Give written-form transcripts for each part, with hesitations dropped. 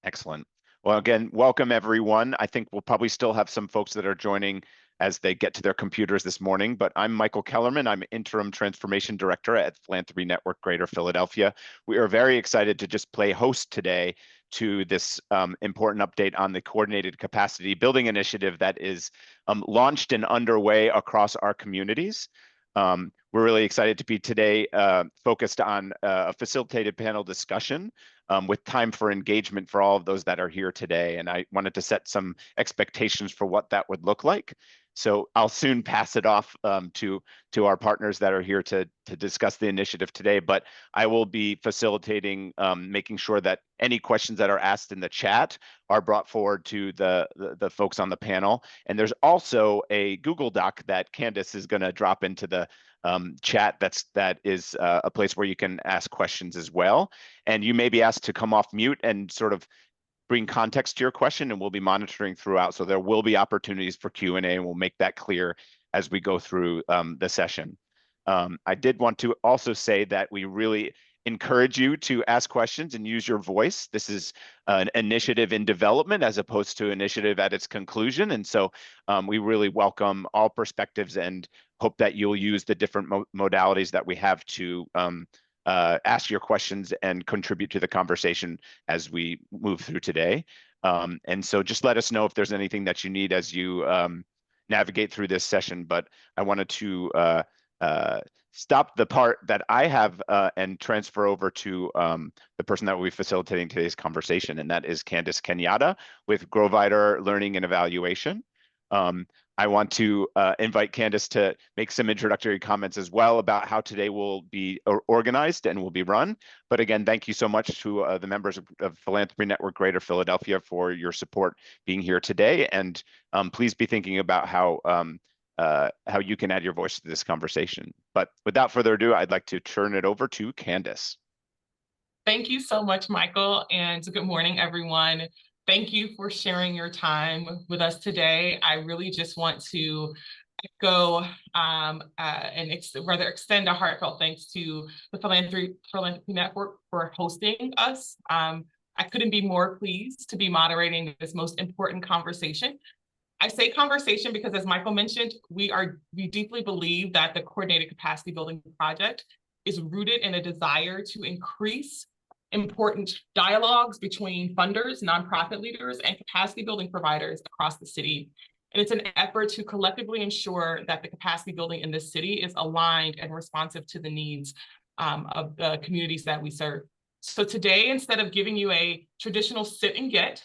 Excellent. Well, again, welcome everyone. I think we'll probably still have some folks that are joining as they get to their computers this morning, but I'm Michael Kellerman. I'm Interim Transformation Director at Philanthropy Network Greater Philadelphia. We are very excited to just play host today to this important update on the Coordinated Capacity Building Initiative that is launched and underway across our communities. We're really excited to be today focused on a facilitated panel discussion with time for engagement for all of those that are here today. And I wanted to set some expectations for what that would look like. So I'll soon pass it off to our partners that are here to discuss the initiative today, but I will be facilitating, making sure that any questions that are asked in the chat are brought forward to the folks on the panel. And there's also a Google Doc that Candace is going to drop into the chat that is a place where you can ask questions as well. And you may be asked to come off mute and sort of bring context to your question, and we'll be monitoring throughout. So there will be opportunities for Q&A, and we'll make that clear as we go through the session. I did want to also say that we really encourage you to ask questions and use your voice. This is an initiative in development as opposed to initiative at its conclusion. And so we really welcome all perspectives and hope that you'll use the different modalities that we have to ask your questions and contribute to the conversation as we move through today. And so just let us know if there's anything that you need as you navigate through this session. But I wanted to stop the part that I have and transfer over to the person that will be facilitating today's conversation, and that is Candace Kenyatta with Grovider Learning and Evaluation. I want to invite Candace to make some introductory comments as well about how today will be organized and will be run. But again, thank you so much to the members of Philanthropy Network Greater Philadelphia for your support being here today. And please be thinking about how you can add your voice to this conversation. But without further ado, I'd like to turn it over to Candace. Thank you so much, Michael, and good morning, everyone. Thank you for sharing your time with us today. I really just want to echo and extend a heartfelt thanks to the Philanthropy Network for hosting us. I couldn't be more pleased to be moderating this most important conversation. I say conversation because, as Michael mentioned, we deeply believe that the Coordinated Capacity Building Project is rooted in a desire to increase important dialogues between funders, nonprofit leaders, and capacity building providers across the city. And it's an effort to collectively ensure that the capacity building in this city is aligned and responsive to the needs of the communities that we serve. So today, instead of giving you a traditional sit and get,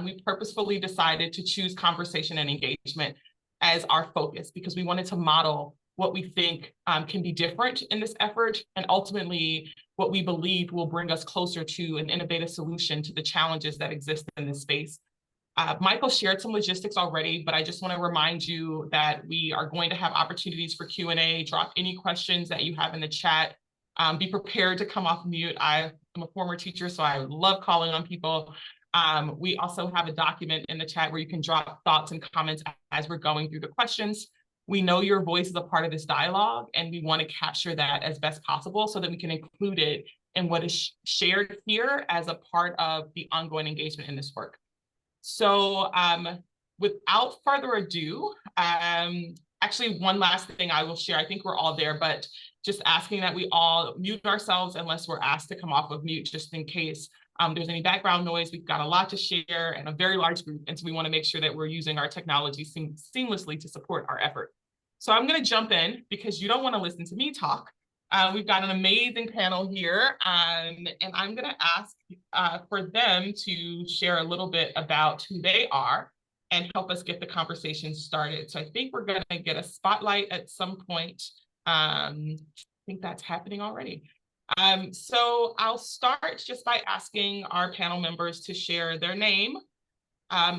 we purposefully decided to choose conversation and engagement as our focus because we wanted to model what we think can be different in this effort, and ultimately what we believe will bring us closer to an innovative solution to the challenges that exist in this space. Michael shared some logistics already, but I just want to remind you that we are going to have opportunities for Q&A. Drop any questions that you have in the chat. Be prepared to come off mute. I am a former teacher, so I love calling on people. We also have a document in the chat where you can drop thoughts and comments as we're going through the questions. We know your voice is a part of this dialogue, and we want to capture that as best possible so that we can include it in what is shared here as a part of the ongoing engagement in this work. So without further ado, actually one last thing I will share. I think we're all there, but just asking that we all mute ourselves unless we're asked to come off of mute, just in case there's any background noise. We've got a lot to share and a very large group, and so we want to make sure that we're using our technology seamlessly to support our effort. So I'm going to jump in because you don't want to listen to me talk. We've got an amazing panel here, and I'm going to ask for them to share a little bit about who they are and help us get the conversation started. So I think we're going to get a spotlight at some point. I think that's happening already. So I'll start just by asking our panel members to share their name,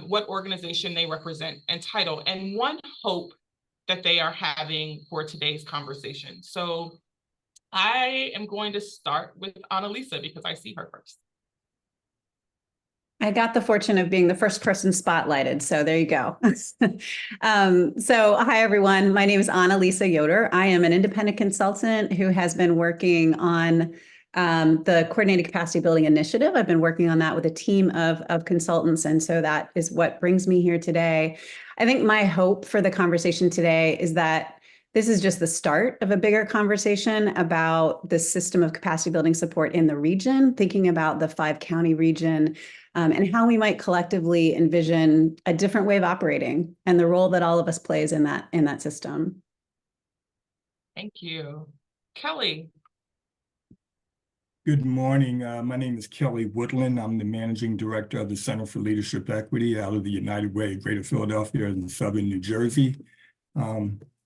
what organization they represent, and title, and one hope that they are having for today's conversation. So I am going to start with Annalisa because I see her first. I got the fortune of being the first person spotlighted, so there you go. So hi, everyone. My name is Annalisa Yoder. I am an independent consultant who has been working on the Coordinated Capacity Building Initiative. I've been working on that with a team of consultants. And so that is what brings me here today. I think my hope for the conversation today is that this is just the start of a bigger conversation about the system of capacity building support in the region, thinking about the 5-county region, and how we might collectively envision a different way of operating and the role that all of us plays in that system. Thank you. Kelly. Good morning. My name is Kelly Woodland. I'm the Managing Director of the Center for Leadership Equity out of the United Way, Greater Philadelphia in Southern New Jersey.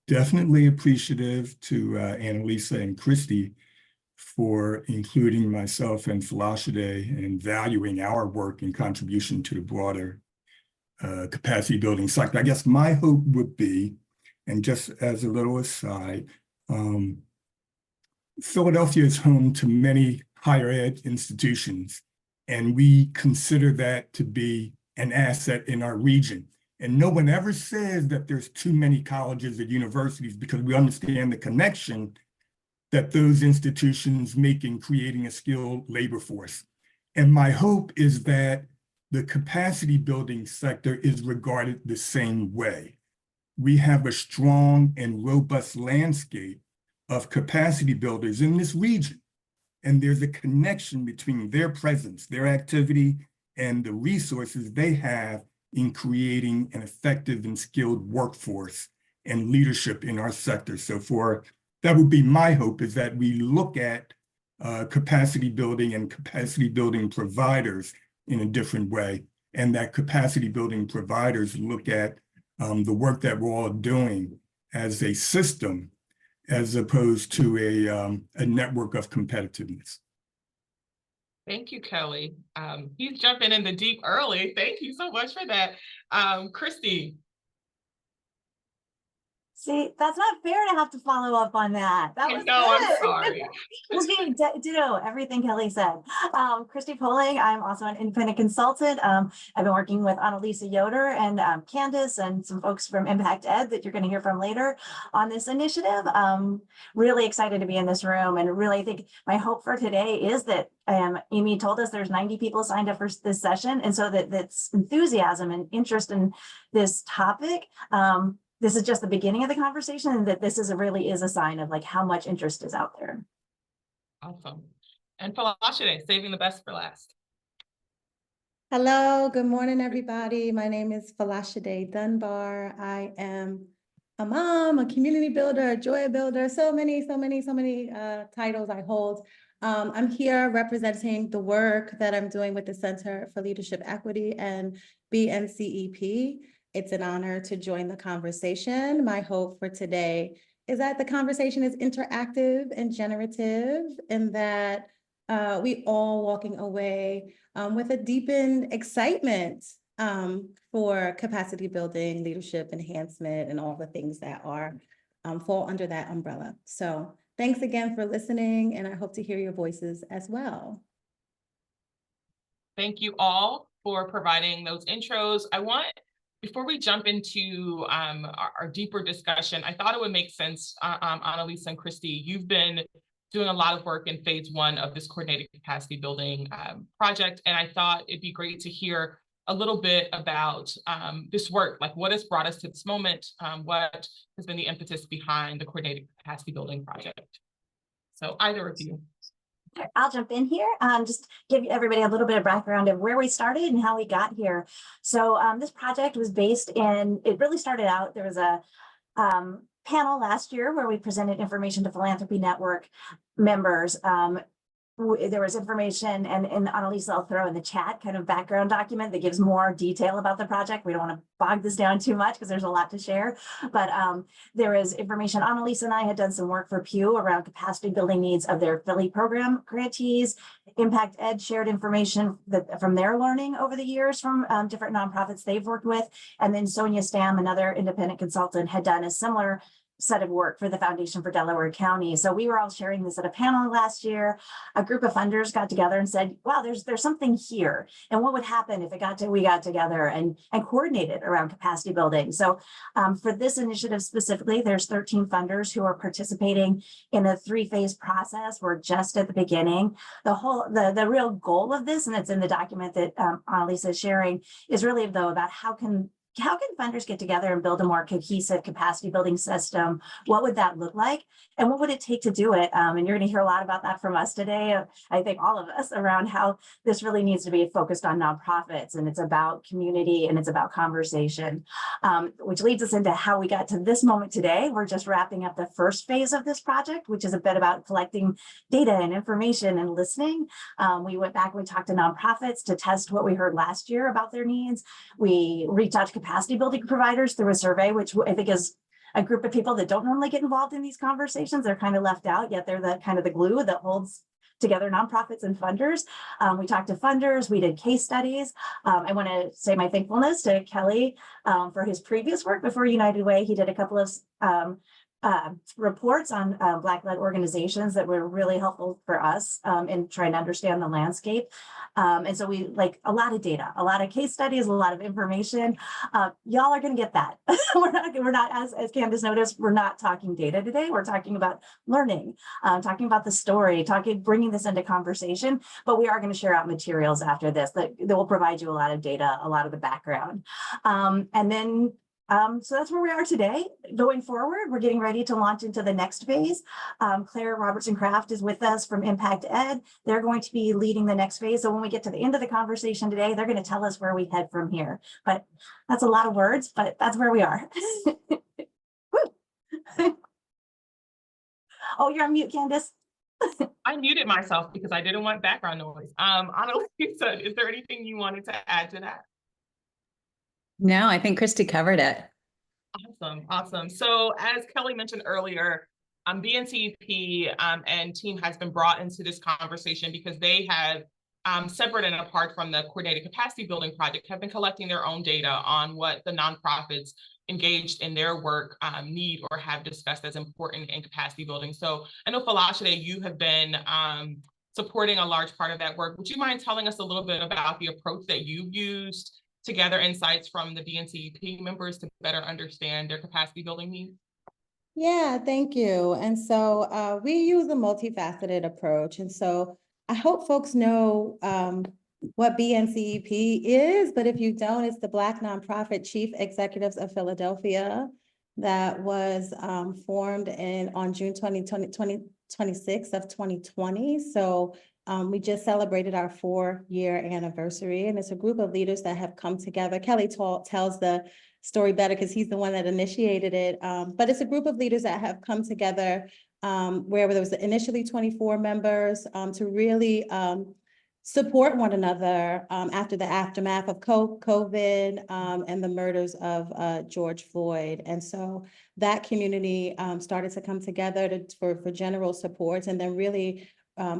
Definitely appreciative to Annalisa and Christy for including myself and Phila and valuing our work and contribution to the broader capacity building cycle. I guess my hope would be, and just as a little aside, Philadelphia is home to many higher ed institutions, and we consider that to be an asset in our region. And no one ever says that there's too many colleges or universities, because we understand the connection that those institutions make in creating a skilled labor force. And my hope is that the capacity building sector is regarded the same way. We have a strong and robust landscape of capacity builders in this region. And there's a connection between their presence, their activity, and the resources they have in creating an effective and skilled workforce and leadership in our sector. So that would be my hope, is that we look at capacity building and capacity building providers in a different way, and that capacity building providers look at the work that we're all doing as a system, as opposed to a network of competitiveness. Thank you, Kelly. He's jumping in the deep early. Thank you so much for that. Christy. See, that's not fair to have to follow up on that. That was I'm good. sorry. Ditto everything Kelly said. Christy Poling, I'm also an independent consultant. I've been working with Annalisa Yoder and Candace and some folks from Impact Ed that you're going to hear from later on this initiative. Really excited to be in this room, and really think my hope for today is that Amy told us there's 90 people signed up for this session, and so that's enthusiasm and interest in this topic. This is just the beginning of the conversation, and that this really is a sign of like how much interest is out there. Awesome. And Phila, saving the best for last. Hello, good morning, everybody. My name is Phila Dunbar. I am a mom, a community builder, a joy builder, so many titles I hold. I'm here representing the work that I'm doing with the Center for Leadership Equity and BNCEP. It's an honor to join the conversation. My hope for today is that the conversation is interactive and generative, and that we all walking away with a deepened excitement for capacity building, leadership enhancement, and all the things that are fall under that umbrella. So thanks again for listening, and I hope to hear your voices as well. Thank you all for providing those intros. Before we jump into our deeper discussion, I thought it would make sense, Annalisa and Christy, you've been doing a lot of work in phase 1 of this coordinated capacity building project, and I thought it'd be great to hear a little bit about this work, like what has brought us to this moment, what has been the impetus behind the coordinated capacity building project. So either of you. I'll jump in here, just give everybody a little bit of background of where we started and how we got here. So this project was it really started out, there was a panel last year where we presented information to Philanthropy Network members. There was information, and Annalisa, I'll throw in the chat kind of background document that gives more detail about the project. We don't want to bog this down too much because there's a lot to share, but there is information. Annalisa and I had done some work for Pew around capacity building needs of their Philly program grantees. Impact Ed shared information from their learning over the years from different nonprofits they've worked with. And then Sonia Stam, another independent consultant, had done a similar set of work for the Foundation for Delaware County. So we were all sharing this at a panel last year. A group of funders got together and said, wow, there's something here. And what would happen if we got together and coordinated around capacity building? So for this initiative specifically, there's 13 funders who are participating in a 3-phase process. We're just at the beginning. The real goal of this, and it's in the document that Annalisa is sharing, is really though about how can funders get together and build a more cohesive capacity building system? What would that look like? And what would it take to do it? And you're going to hear a lot about that from us today. I think all of us, around how this really needs to be focused on nonprofits, and it's about community and it's about conversation, which leads us into how we got to this moment today. We're just wrapping up the first phase of this project, which is a bit about collecting data and information and listening. We went back and we talked to nonprofits to test what we heard last year about their needs. We reached out to capacity building providers through a survey, which I think is a group of people that don't normally get involved in these conversations. They're kind of left out, yet they're the kind of the glue that holds together nonprofits and funders. We talked to funders, we did case studies. I want to say my thankfulness to Kelly for his previous work before United Way. He did a couple of reports on Black-led organizations that were really helpful for us in trying to understand the landscape. And so we like a lot of data, a lot of case studies, a lot of information. Y'all are going to get that. we're not as Candace noticed, we're not talking data today. We're talking about learning, talking about the story, bringing this into conversation. But we are going to share out materials after this that will provide you a lot of data, a lot of the background, and then. So that's where we are today. Going forward, we're getting ready to launch into the next phase. Claire Robertson-Kraft is with us from Impact Ed. They're going to be leading the next phase. So when we get to the end of the conversation today, they're going to tell us where we head from here. But that's a lot of words, but that's where we are. Oh, you're on mute, Candace. I muted myself because I didn't want background noise. Annalisa, is there anything you wanted to add to that? No, I think Christy covered it. Awesome. So as Kelly mentioned earlier, BNCEP and team has been brought into this conversation because they have, separate and apart from the coordinated capacity building project, have been collecting their own data on what the nonprofits engaged in their work need or have discussed as important in capacity building. So I know Philanthropy, you have been supporting a large part of that work. Would you mind telling us a little bit about the approach that you've used to gather insights from the BNCEP members to better understand their capacity building needs? Yeah, thank you. And so we use a multifaceted approach. And so I hope folks know what BNCEP is, but if you don't, it's the Black Nonprofit Chief Executives of Philadelphia that was formed on June 26th of 2020. So we just celebrated our 4-year anniversary, and it's a group of leaders that have come together. Kelly tells the story better because he's the one that initiated it. But it's a group of leaders that have come together where there was initially 24 members to really support one another after the aftermath of COVID and the murders of George Floyd. And so that community started to come together for general supports, and then really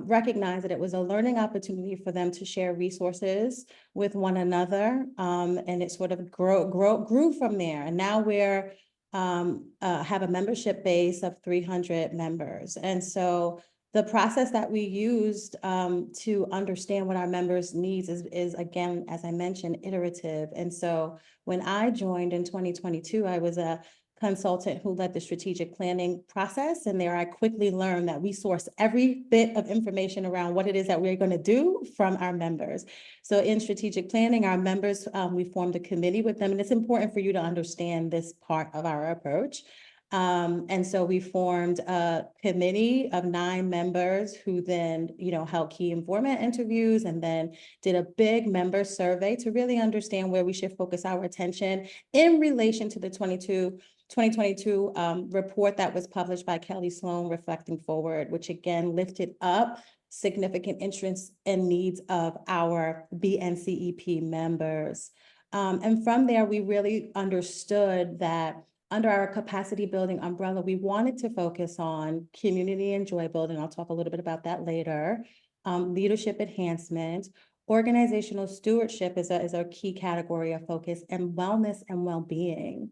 recognize that it was a learning opportunity for them to share resources with one another. And it sort of grew from there. And now we're have a membership base of 300 members. And so the process that we used to understand what our members' needs is again, as I mentioned, iterative. And so when I joined in 2022, I was a consultant who led the strategic planning process. And there I quickly learned that we source every bit of information around what it is that we're going to do from our members. So in strategic planning, our members, we formed a committee with them. And it's important for you to understand this part of our approach. And so we formed a committee of 9 members who then, held key informant interviews and then did a big member survey to really understand where we should focus our attention in relation to the 2022 report that was published by Kelly Sloan, Reflecting Forward, which again lifted up significant interests and needs of our BNCEP members. And from there, we really understood that under our capacity building umbrella, we wanted to focus on community and joy building. I'll talk a little bit about that later. Leadership enhancement, organizational stewardship is a key category of focus, and wellness and well-being.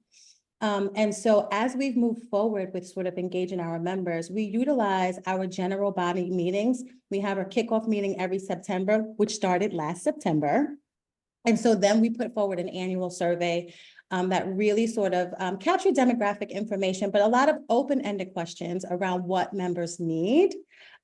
And so as we've moved forward with sort of engaging our members, we utilize our general body meetings. We have our kickoff meeting every September, which started last September. And so then we put forward an annual survey that really sort of captured demographic information, but a lot of open-ended questions around what members need.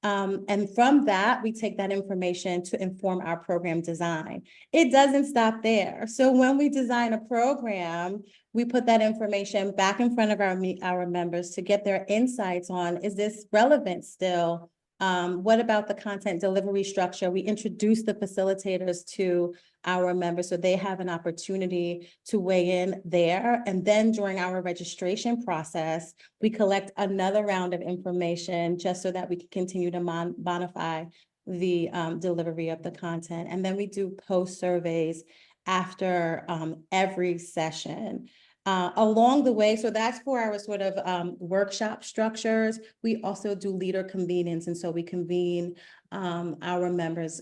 And from that, we take that information to inform our program design. It doesn't stop there. So when we design a program, we put that information back in front of our members to get their insights on, is this relevant still? What about the content delivery structure? We introduce the facilitators to our members so they have an opportunity to weigh in there. And then during our registration process, we collect another round of information just so that we can continue to modify the delivery of the content. And then we do post surveys after every session. Along the way, so that's for our sort of workshop structures. We also do leader convenings, and so we convene our members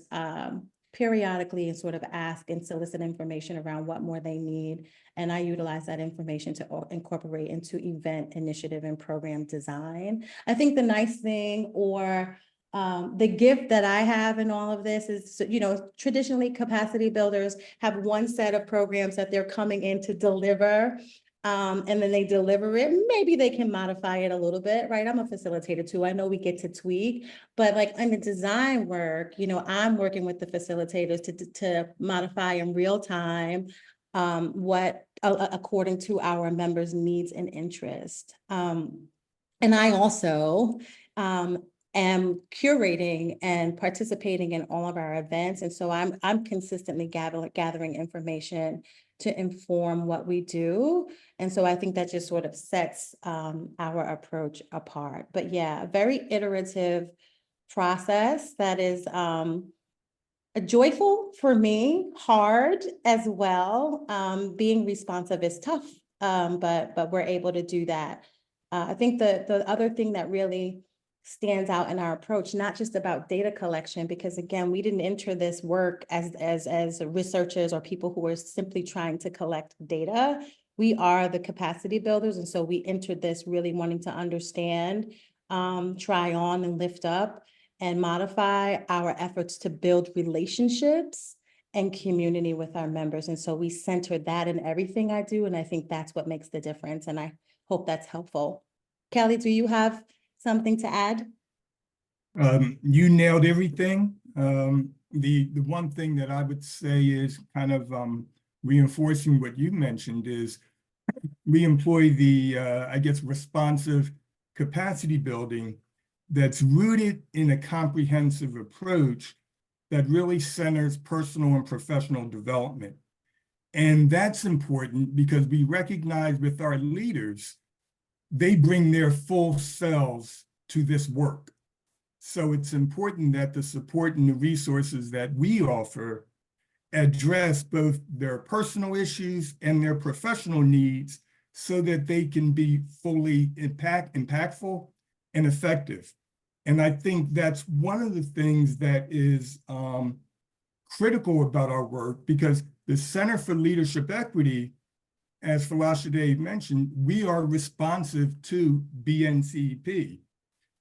periodically and sort of ask and solicit information around what more they need. And I utilize that information to incorporate into event initiative and program design. I think the nice thing, or the gift that I have in all of this is, you know, traditionally capacity builders have one set of programs that they're coming in to deliver. And then they deliver it. Maybe they can modify it a little bit, right? I'm a facilitator too. I know we get to tweak, but like in the design work, you know, I'm working with the facilitators to modify in real time what according to our members' needs and interest. And I also am curating and participating in all of our events. And so I'm consistently gathering information to inform what we do. And so I think that just sort of sets our approach apart. But yeah, a very iterative process that is joyful for me, hard as well. Being responsive is tough, but we're able to do that. I think the other thing that really stands out in our approach, not just about data collection, because again, we didn't enter this work as researchers or people who are simply trying to collect data. We are the capacity builders. And so we entered this really wanting to understand, try on and lift up and modify our efforts to build relationships and community with our members. And so we center that in everything I do. And I think that's what makes the difference. And I hope that's helpful. Kelly, do you have something to add? You nailed everything. The one thing that I would say is kind of reinforcing what you mentioned is we employ the, I guess, responsive capacity building that's rooted in a comprehensive approach that really centers personal and professional development. And that's important because we recognize with our leaders, they bring their full selves to this work. So it's important that the support and the resources that we offer address both their personal issues and their professional needs so that they can be fully impactful and effective. And I think that's one of the things that is critical about our work, because the Center for Leadership Equity, as Phila mentioned, we are responsive to BNCEP.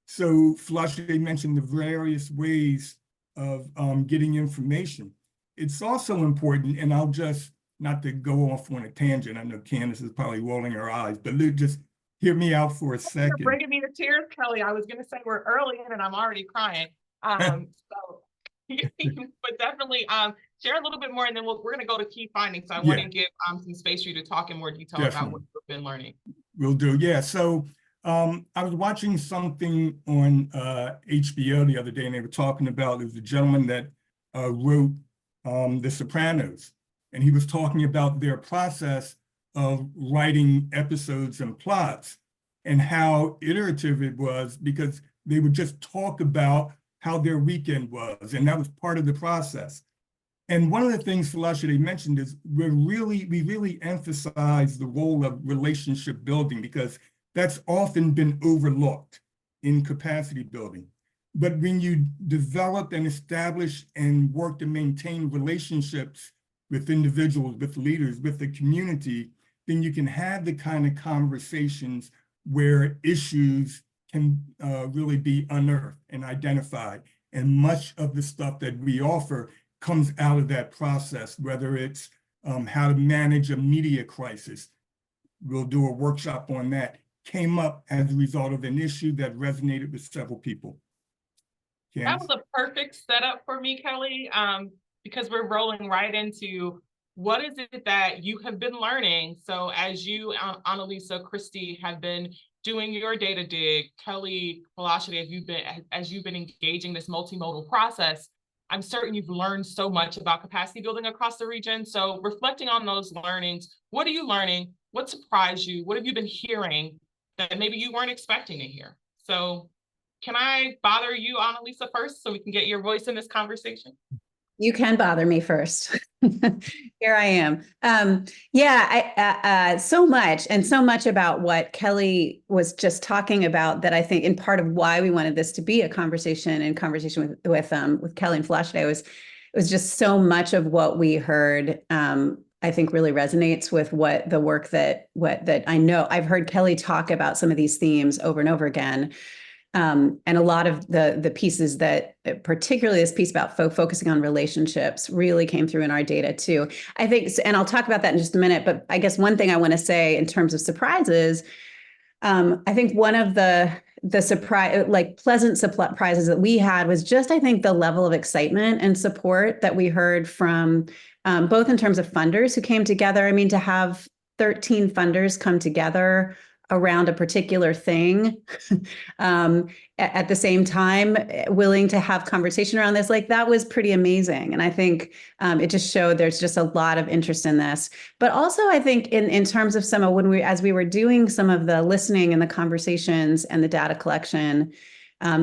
So Phila mentioned the various ways of getting information. It's also important, and I'll just, not to go off on a tangent, I know Candace is probably rolling her eyes, but just hear me out for a second. You're bringing me to tears, Kelly. I was going to say we're early in and I'm already crying. So, but definitely share a little bit more, and then we're going to go to key findings. So I want to give some space for you to talk in more detail about what you've been learning. Will do. Yeah. So I was watching something on HBO the other day, and they were talking about, there's a gentleman that wrote The Sopranos, and he was talking about their process of writing episodes and plots and how iterative it was, because they would just talk about how their weekend was, and that was part of the process. And one of the things Phila mentioned is we really emphasize the role of relationship building, because that's often been overlooked in capacity building. But when you develop and establish and work to maintain relationships with individuals, with leaders, with the community, then you can have the kind of conversations where issues can really be unearthed and identified. And much of the stuff that we offer comes out of that process, whether it's how to manage a media crisis. We'll do a workshop on that. Came up as a result of an issue that resonated with several people. That was a perfect setup for me, Kelly, because we're rolling right into what is it that you have been learning. So as you, Annalisa, Christy, have been doing your data dig, Kelly, Phila, as you've been engaging this multimodal process, I'm certain you've learned so much about capacity building across the region. So reflecting on those learnings, what are you learning? What surprised you? What have you been hearing that maybe you weren't expecting to hear? So can I bother you, Annalisa, first so we can get your voice in this conversation? You can bother me first. Here I am. So much about what Kelly was just talking about that I think in part of why we wanted this to be a conversation with Kelly and Phila today was just so much of what we heard. I think really resonates with what the work that I know. I've heard Kelly talk about some of these themes over and over again. And a lot of the pieces that, particularly this piece about focusing on relationships, really came through in our data too. I think, and I'll talk about that in just a minute, but I guess one thing I want to say in terms of surprises, I think one of the pleasant surprises that we had was just, I think, the level of excitement and support that we heard from both in terms of funders who came together. I mean, to have 13 funders come together around a particular thing at the same time, willing to have conversation around this, like that was pretty amazing. And I think it just showed there's just a lot of interest in this. But also I think in terms of some of as we were doing some of the listening and the conversations and the data collection,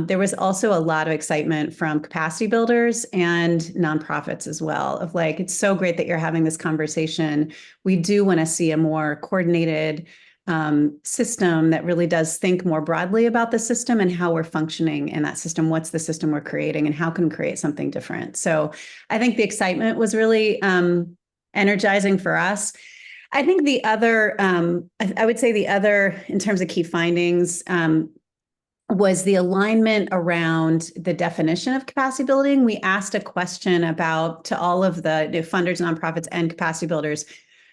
there was also a lot of excitement from capacity builders and nonprofits as well, of like, it's so great that you're having this conversation. We do want to see a more coordinated system that really does think more broadly about the system and how we're functioning in that system. What's the system we're creating and how can we create something different? So I think the excitement was really energizing for us. I think the other, I would say the other, in terms of key findings, was the alignment around the definition of capacity building. We asked a question to all of the funders, nonprofits, and capacity builders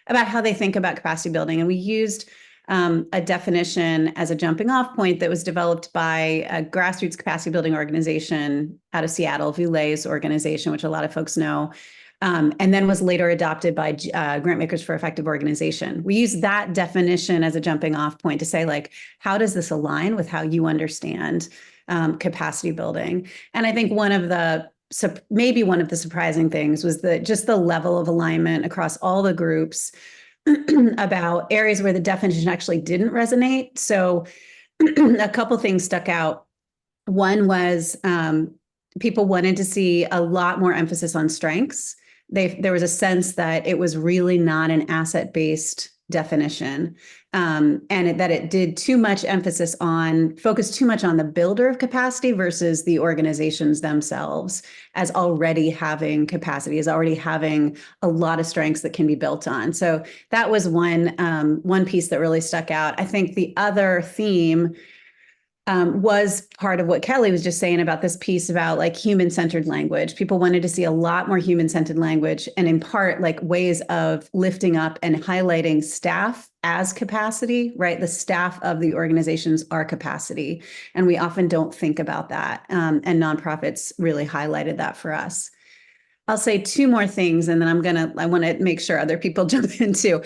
about how they think about capacity building. And we used a definition as a jumping off point that was developed by a grassroots capacity building organization out of Seattle, Phila's organization, which a lot of folks know, and then was later adopted by Grantmakers for Effective Organization. We use that definition as a jumping off point to say, like, how does this align with how you understand capacity building? And I think maybe one of the surprising things was just the level of alignment across all the groups about areas where the definition actually didn't resonate. So a couple things stuck out. One was people wanted to see a lot more emphasis on strengths. There was a sense that it was really not an asset-based definition, and that it did too much emphasis focused too much on the builder of capacity versus the organizations themselves as already having capacity, as already having a lot of strengths that can be built on. So that was one piece that really stuck out. I think the other theme was part of what Kelly was just saying about this piece about like human-centered language. People wanted to see a lot more human-centered language, and in part like ways of lifting up and highlighting staff as capacity, right? The staff of the organizations are capacity, and we often don't think about that. And nonprofits really highlighted that for us. I'll say two more things, and then I want to make sure other people jump in too.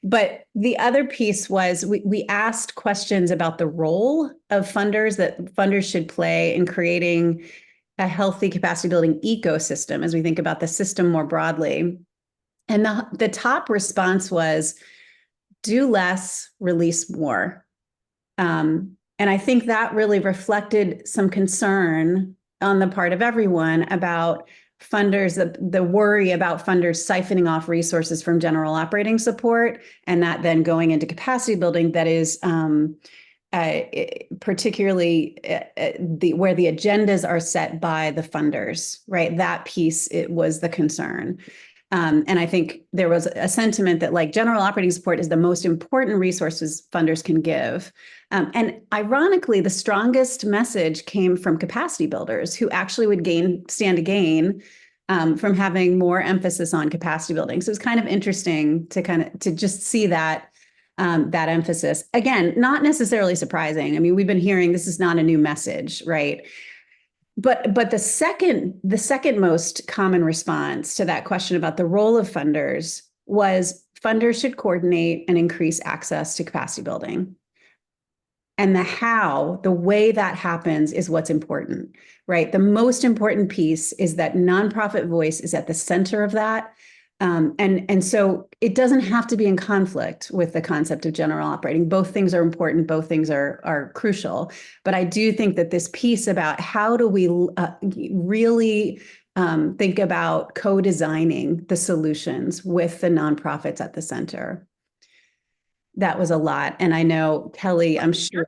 But the other piece was we asked questions about the role of funders that funders should play in creating a healthy capacity building ecosystem as we think about the system more broadly. And the top response was, do less, release more. And I think that really reflected some concern on the part of everyone about funders, the worry about funders siphoning off resources from general operating support, and that then going into capacity building that is particularly where the agendas are set by the funders, right? That piece, it was the concern. And I think there was a sentiment that like general operating support is the most important resources funders can give. And ironically, the strongest message came from capacity builders who actually would stand to gain from having more emphasis on capacity building. So it's kind of interesting to just see that that emphasis. Again, not necessarily surprising. I mean, we've been hearing this is not a new message, right? But the second most common response to that question about the role of funders was funders should coordinate and increase access to capacity building. And the way that happens is what's important, right? The most important piece is that nonprofit voice is at the center of that. And so it doesn't have to be in conflict with the concept of general operating. Both things are important. Both things are crucial. But I do think that this piece about how do we really think about co-designing the solutions with the nonprofits at the center. That was a lot. And I know Kelly, I'm sure.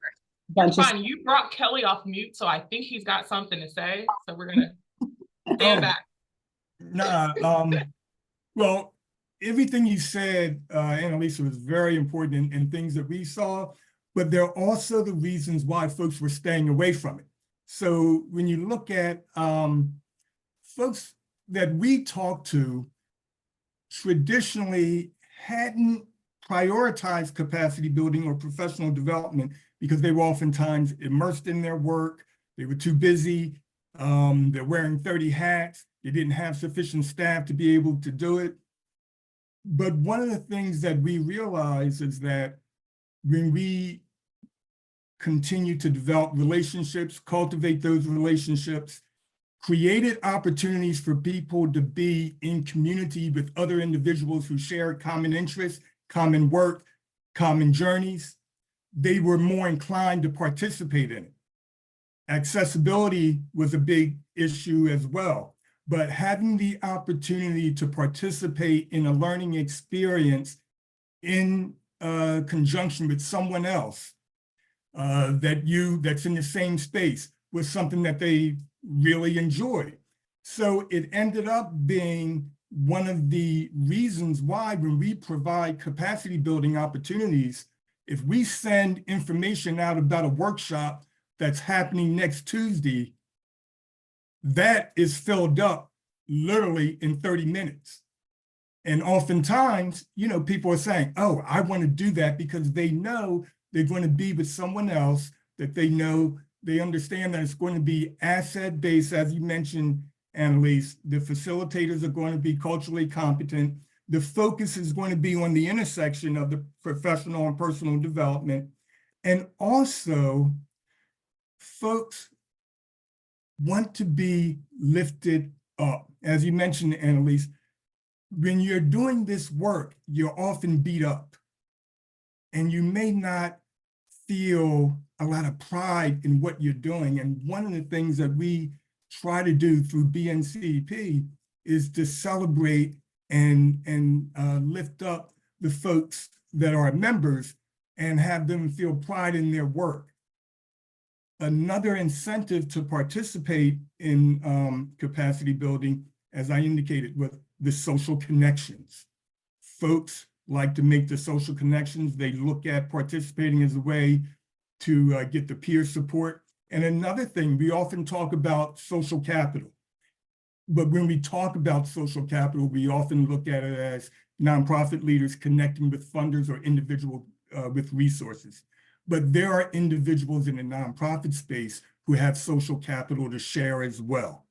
That's fine. You brought Kelly off mute, so I think he's got something to say. So we're going to stand back. Well, everything you said, Annalisa, was very important and things that we saw, but there are also the reasons why folks were staying away from it. So when you look at folks that we talked to, traditionally hadn't prioritized capacity building or professional development because they were oftentimes immersed in their work. They were too busy. They're wearing 30 hats. They didn't have sufficient staff to be able to do it. But one of the things that we realize is that when we continue to develop relationships, cultivate those relationships, created opportunities for people to be in community with other individuals who share common interests, common work, common journeys, they were more inclined to participate in it. Accessibility was a big issue as well, but having the opportunity to participate in a learning experience in conjunction with someone else that's in the same space was something that they really enjoyed. So it ended up being one of the reasons why when we provide capacity building opportunities, if we send information out about a workshop that's happening next Tuesday, that is filled up literally in 30 minutes. And oftentimes, people are saying, oh, I want to do that because they know they're going to be with someone else that they know, they understand that it's going to be asset-based, as you mentioned, Annalise. The facilitators are going to be culturally competent. The focus is going to be on the intersection of the professional and personal development. And also, folks want to be lifted up. As you mentioned, Annalise, when you're doing this work, you're often beat up and you may not feel a lot of pride in what you're doing. And one of the things that we try to do through BNCEP is to celebrate and lift up the folks that are members and have them feel pride in their work. Another incentive to participate in capacity building, as I indicated, was the social connections. Folks like to make the social connections. They look at participating as a way to get the peer support. And another thing, we often talk about social capital. But when we talk about social capital, we often look at it as nonprofit leaders connecting with funders or individuals with resources. But there are individuals in the nonprofit space who have social capital to share as well.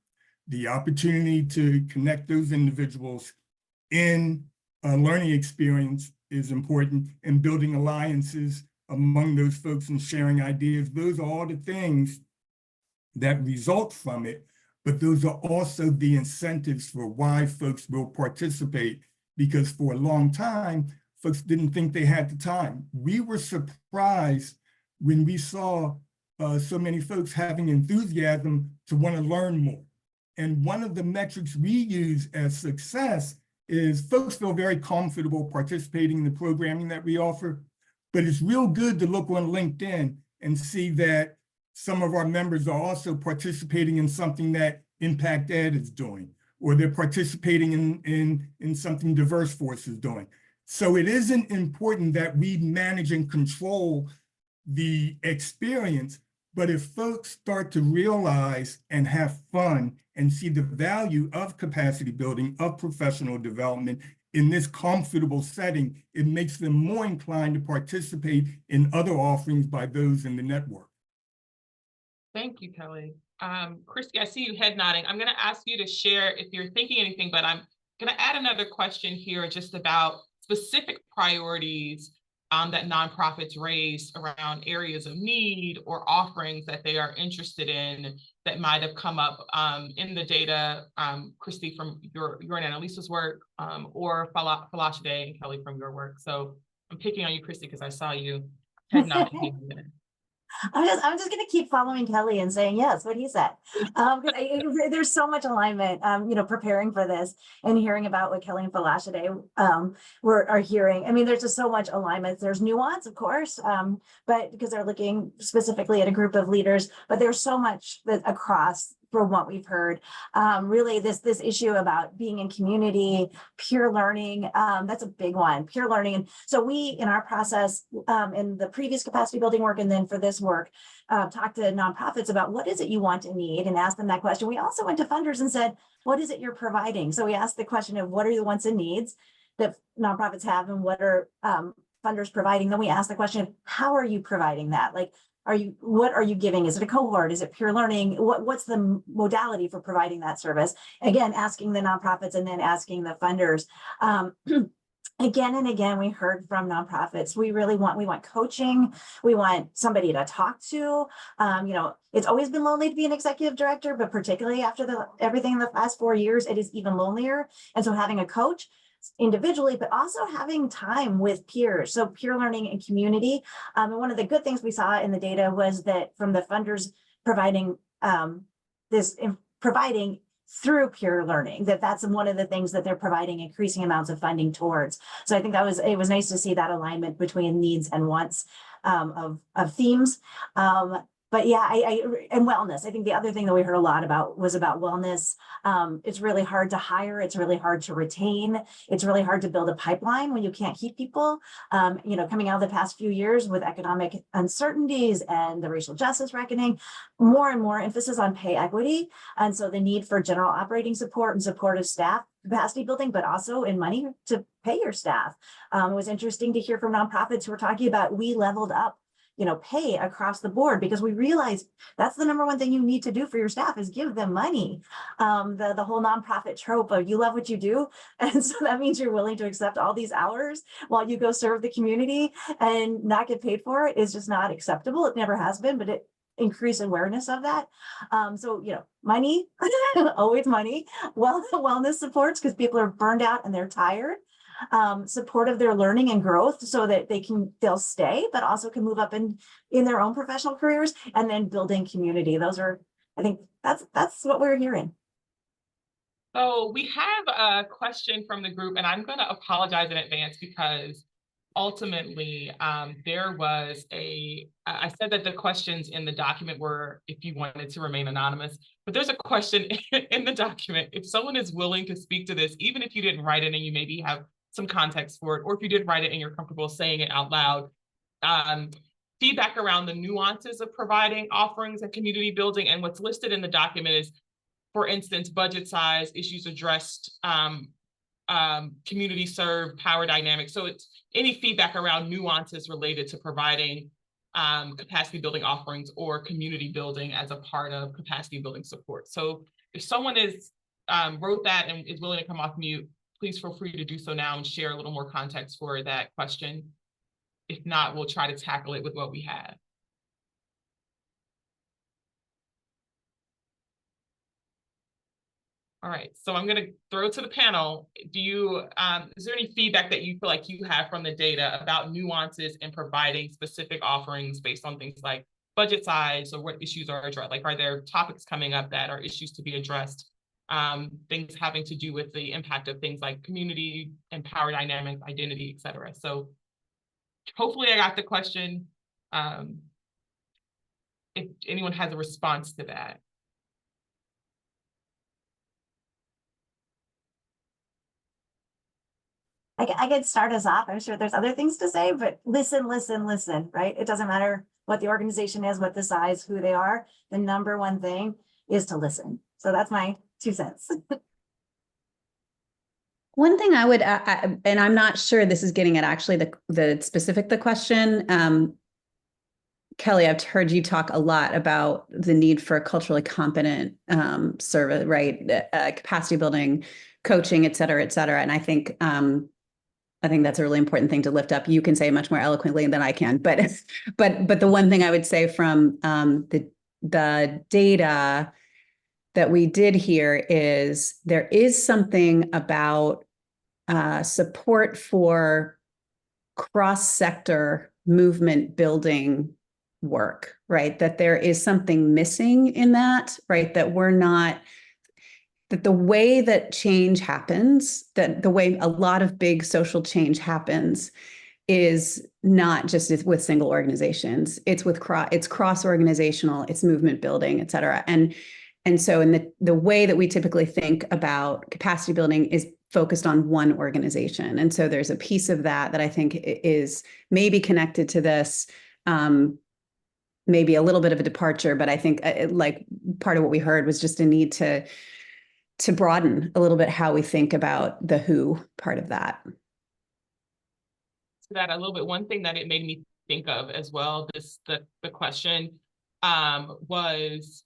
The opportunity to connect those individuals in a learning experience is important, and building alliances among those folks and sharing ideas. Those are all the things that result from it, but those are also the incentives for why folks will participate, because for a long time, folks didn't think they had the time. We were surprised when we saw so many folks having enthusiasm to want to learn more. And one of the metrics we use as success is folks feel very comfortable participating in the programming that we offer, but it's real good to look on LinkedIn and see that some of our members are also participating in something that Impact Ed is doing, or they're participating in something Diverse Force is doing. So it isn't important that we manage and control the experience, but if folks start to realize and have fun and see the value of capacity building, of professional development in this comfortable setting, it makes them more inclined to participate in other offerings by those in the network. Thank you, Kelly. Christy, I see you head nodding. I'm going to ask you to share if you're thinking anything, but I'm going to add another question here just about specific priorities that nonprofits raise around areas of need or offerings that they are interested in that might have come up in the data, Christy, from your and Annalisa's work, or Falashade and Kelly from your work. So I'm picking on you, Christy, because I saw you head nodding. I'm just going to keep following Kelly and saying yes, what he said. There's so much alignment, preparing for this and hearing about what Kelly and Falashade are hearing. I mean, there's just so much alignment. There's nuance, of course, but because they're looking specifically at a group of leaders, but there's so much that across from what we've heard. Really this issue about being in community, peer learning, that's a big one, peer learning. And so we, in our process, in the previous capacity building work, and then for this work, talked to nonprofits about what is it you want and need, and asked them that question. We also went to funders and said, what is it you're providing? So we asked the question of what are the wants and needs that nonprofits have, and what are funders providing? Then we asked the question of how are you providing that? Like, what are you giving? Is it a cohort? Is it peer learning? What's the modality for providing that service? Again, asking the nonprofits and then asking the funders. Again and again, we heard from nonprofits. We want coaching. We want somebody to talk to. It's always been lonely to be an executive director, but particularly after everything in the past 4 years, it is even lonelier. And so having a coach individually, but also having time with peers. So peer learning and community. And one of the good things we saw in the data was that from the funders providing providing through peer learning, that's one of the things that they're providing increasing amounts of funding towards. So I think it was nice to see that alignment between needs and wants of themes. But yeah, and wellness. I think the other thing that we heard a lot about was about wellness. It's really hard to hire. It's really hard to retain. It's really hard to build a pipeline when you can't keep people. Coming out of the past few years with economic uncertainties and the racial justice reckoning, more and more emphasis on pay equity. And so the need for general operating support and supportive staff capacity building, but also in money to pay your staff. It was interesting to hear from nonprofits who were talking about we leveled up pay across the board because we realized that's the number one thing you need to do for your staff is give them money. The whole nonprofit trope of you love what you do. And so that means you're willing to accept all these hours while you go serve the community and not get paid for it is just not acceptable. It never has been, but it increase awareness of that. Money, always money, wellness supports because people are burned out and they're tired. Support of their learning and growth so that they'll stay, but also can move up in their own professional careers, and then building community. I think that's what we're hearing. So we have a question from the group, and I'm going to apologize in advance because ultimately there was I said that the questions in the document were if you wanted to remain anonymous, but there's a question in the document. If someone is willing to speak to this, even if you didn't write it and you maybe have some context for it, or if you did write it and you're comfortable saying it out loud, feedback around the nuances of providing offerings and community building. And what's listed in the document is, for instance, budget size, issues addressed, community served, power dynamics. So it's any feedback around nuances related to providing capacity building offerings or community building as a part of capacity building support. So if someone wrote that and is willing to come off mute, please feel free to do so now and share a little more context for that question. If not, we'll try to tackle it with what we have. All right, so I'm going to throw to the panel. Is there any feedback that you feel like you have from the data about nuances in providing specific offerings based on things like budget size or what issues are addressed? Like, are there topics coming up that are issues to be addressed? Things having to do with the impact of things like community and power dynamics, identity, et cetera. So hopefully I got the question. If anyone has a response to that. I could start us off. I'm sure there's other things to say, but listen, right? It doesn't matter what the organization is, what the size, who they are. The number one thing is to listen. So that's my 2 cents. One thing I would, and I'm not sure this is getting at actually the question. Kelly, I've heard you talk a lot about the need for culturally competent service, right? Capacity building, coaching, et cetera, et cetera. And I think that's a really important thing to lift up. You can say much more eloquently than I can, but the one thing I would say from the data that we did here is there is something about support for cross-sector movement building work, right? That there is something missing in that, right? That the way that change happens, that the way a lot of big social change happens is not just with single organizations. It's cross-organizational, it's movement building, et cetera. And so in the way that we typically think about capacity building is focused on one organization. And so there's a piece of that I think is maybe connected to this, maybe a little bit of a departure, but I think like part of what we heard was just a need to broaden a little bit how we think about the who part of that. To that a little bit, one thing that it made me think of as well, the question was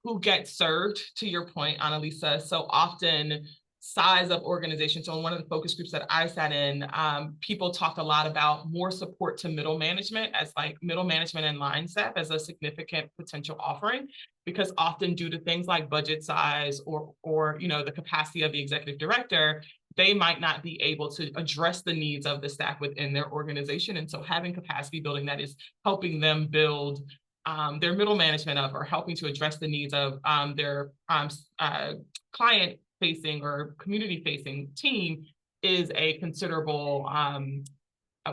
who gets served, to your point, Annalisa. So often size of organization. So in one of the focus groups that I sat in, people talked a lot about more support to middle management, as like middle management and line staff as a significant potential offering, because often due to things like budget size or the capacity of the executive director, they might not be able to address the needs of the staff within their organization. And so having capacity building that is helping them build their middle management up, or helping to address the needs of their client facing or community facing team is a considerable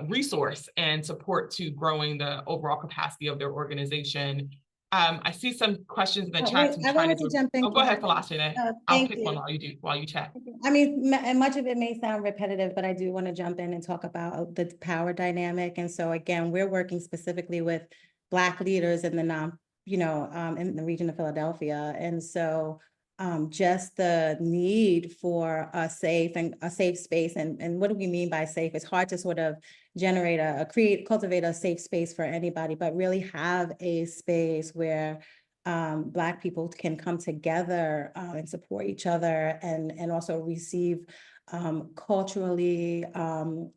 resource and support to growing the overall capacity of their organization. I see some questions in the chat. I wanted to jump in. Oh, go ahead, Philanthropy. I'll pick one while you chat. I mean, and much of it may sound repetitive, but I do want to jump in and talk about the power dynamic. And so again, we're working specifically with Black leaders in the in the region of Philadelphia. And so just the need for a safe space. And what do we mean by safe? It's hard to sort of cultivate a safe space for anybody, but really have a space where Black people can come together and support each other, and also receive culturally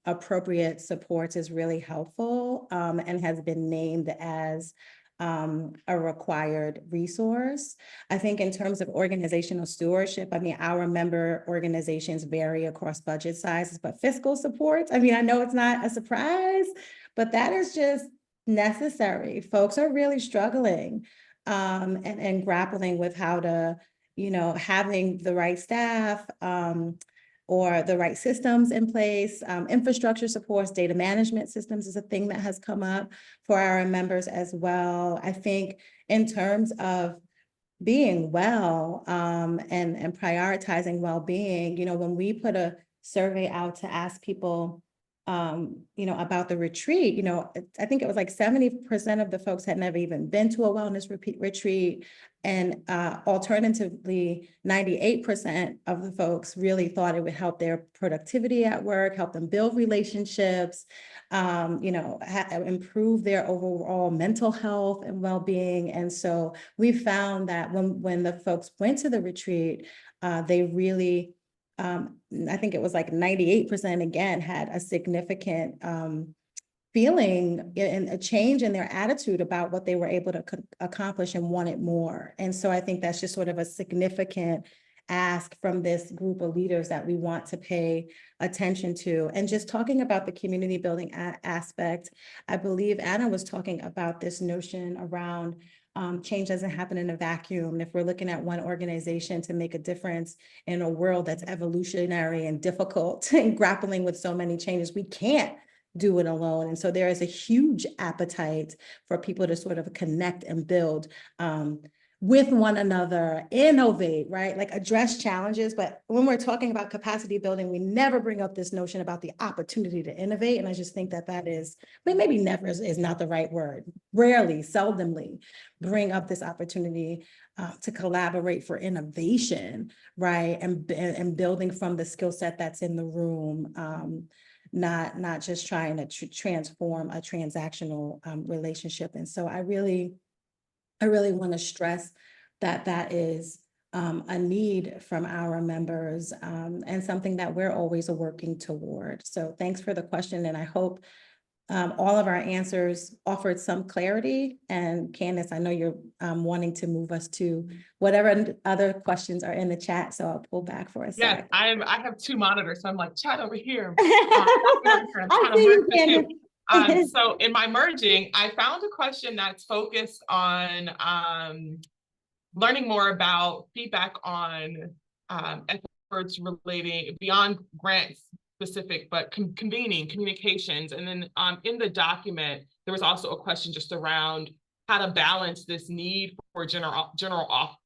appropriate supports is really helpful, and has been named as a required resource. I think in terms of organizational stewardship, I mean, our member organizations vary across budget sizes, but fiscal support, I mean, I know it's not a surprise, but that is just necessary. Folks are really struggling and grappling with how to, having the right staff, or the right systems in place. Infrastructure supports, data management systems is a thing that has come up for our members as well. I think in terms of being well and prioritizing well-being, when we put a survey out to ask people, about the retreat, I think it was like 70% of the folks had never even been to a wellness retreat. And alternatively, 98% of the folks really thought it would help their productivity at work, help them build relationships, improve their overall mental health and well-being. And so we found that when the folks went to the retreat, they really, I think it was like 98% again, had a significant feeling and a change in their attitude about what they were able to accomplish and wanted more. And so I think that's just sort of a significant ask from this group of leaders that we want to pay attention to. And just talking about the community building aspect, I believe Anna was talking about this notion around change doesn't happen in a vacuum. And if we're looking at one organization to make a difference in a world that's evolutionary and difficult and grappling with so many changes, we can't do it alone. And so there is a huge appetite for people to sort of connect and build with one another, innovate, right? Like address challenges. But when we're talking about capacity building, we never bring up this notion about the opportunity to innovate. And I just think that that is, I mean, maybe never is not the right word. Rarely, seldomly bring up this opportunity to collaborate for innovation, right? And building from the skill set that's in the room. Not just trying to transform a transactional relationship. And so I really want to stress that that is a need from our members and something that we're always working toward. So thanks for the question. And I hope all of our answers offered some clarity. And Candace, I know you're wanting to move us to whatever other questions are in the chat. So I'll pull back for a Yes, sec. I have two monitors, so I'm like, chat over here. I see you, Candace. So in my merging, I found a question that's focused on learning more about feedback on efforts relating beyond grants specific, but convening, communications. And then in the document, there was also a question just around how to balance this need for general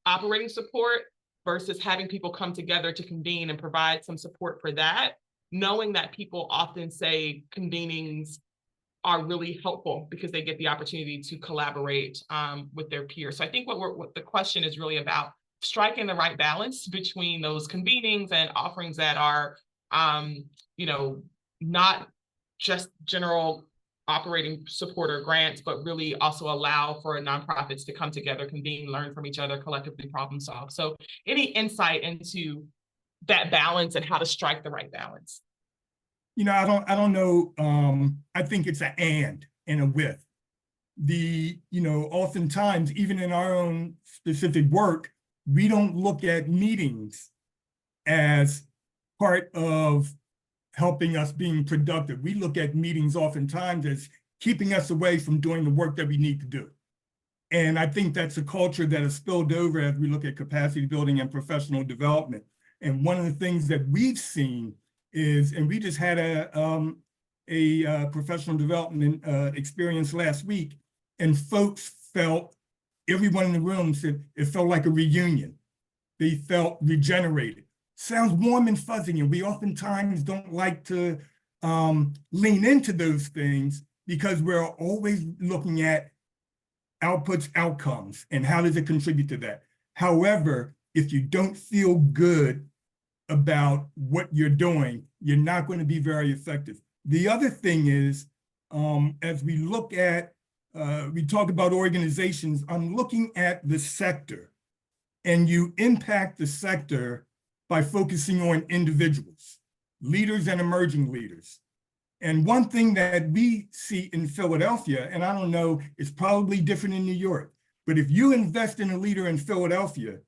operating support versus having people come together to convene and provide some support for that, knowing that people often say convenings are really helpful because they get the opportunity to collaborate with their peers. So I think what the question is really about, striking the right balance between those convenings and offerings that are, not just general operating support or grants, but really also allow for nonprofits to come together, convene, learn from each other, collectively problem solve. So any insight into that balance and how to strike the right balance? I don't know. I think it's an and a with. Oftentimes, even in our own specific work, we don't look at meetings as part of helping us being productive. We look at meetings oftentimes as keeping us away from doing the work that we need to do. And I think that's a culture that has spilled over as we look at capacity building and professional development. And one of the things that we've seen is, and we just had a professional development experience last week, and folks felt, everyone in the room said it felt like a reunion. They felt regenerated. Sounds warm and fuzzy, and we oftentimes don't like to lean into those things because we're always looking at outputs, outcomes, and how does it contribute to that. However, if you don't feel good about what you're doing, you're not going to be very effective. The other thing is, as we look at, we talk about organizations, I'm looking at the sector, and you impact the sector by focusing on individuals, leaders and emerging leaders. And one thing that we see in Philadelphia, and I don't know, it's probably different in New York, but if you invest in a leader in Philadelphia,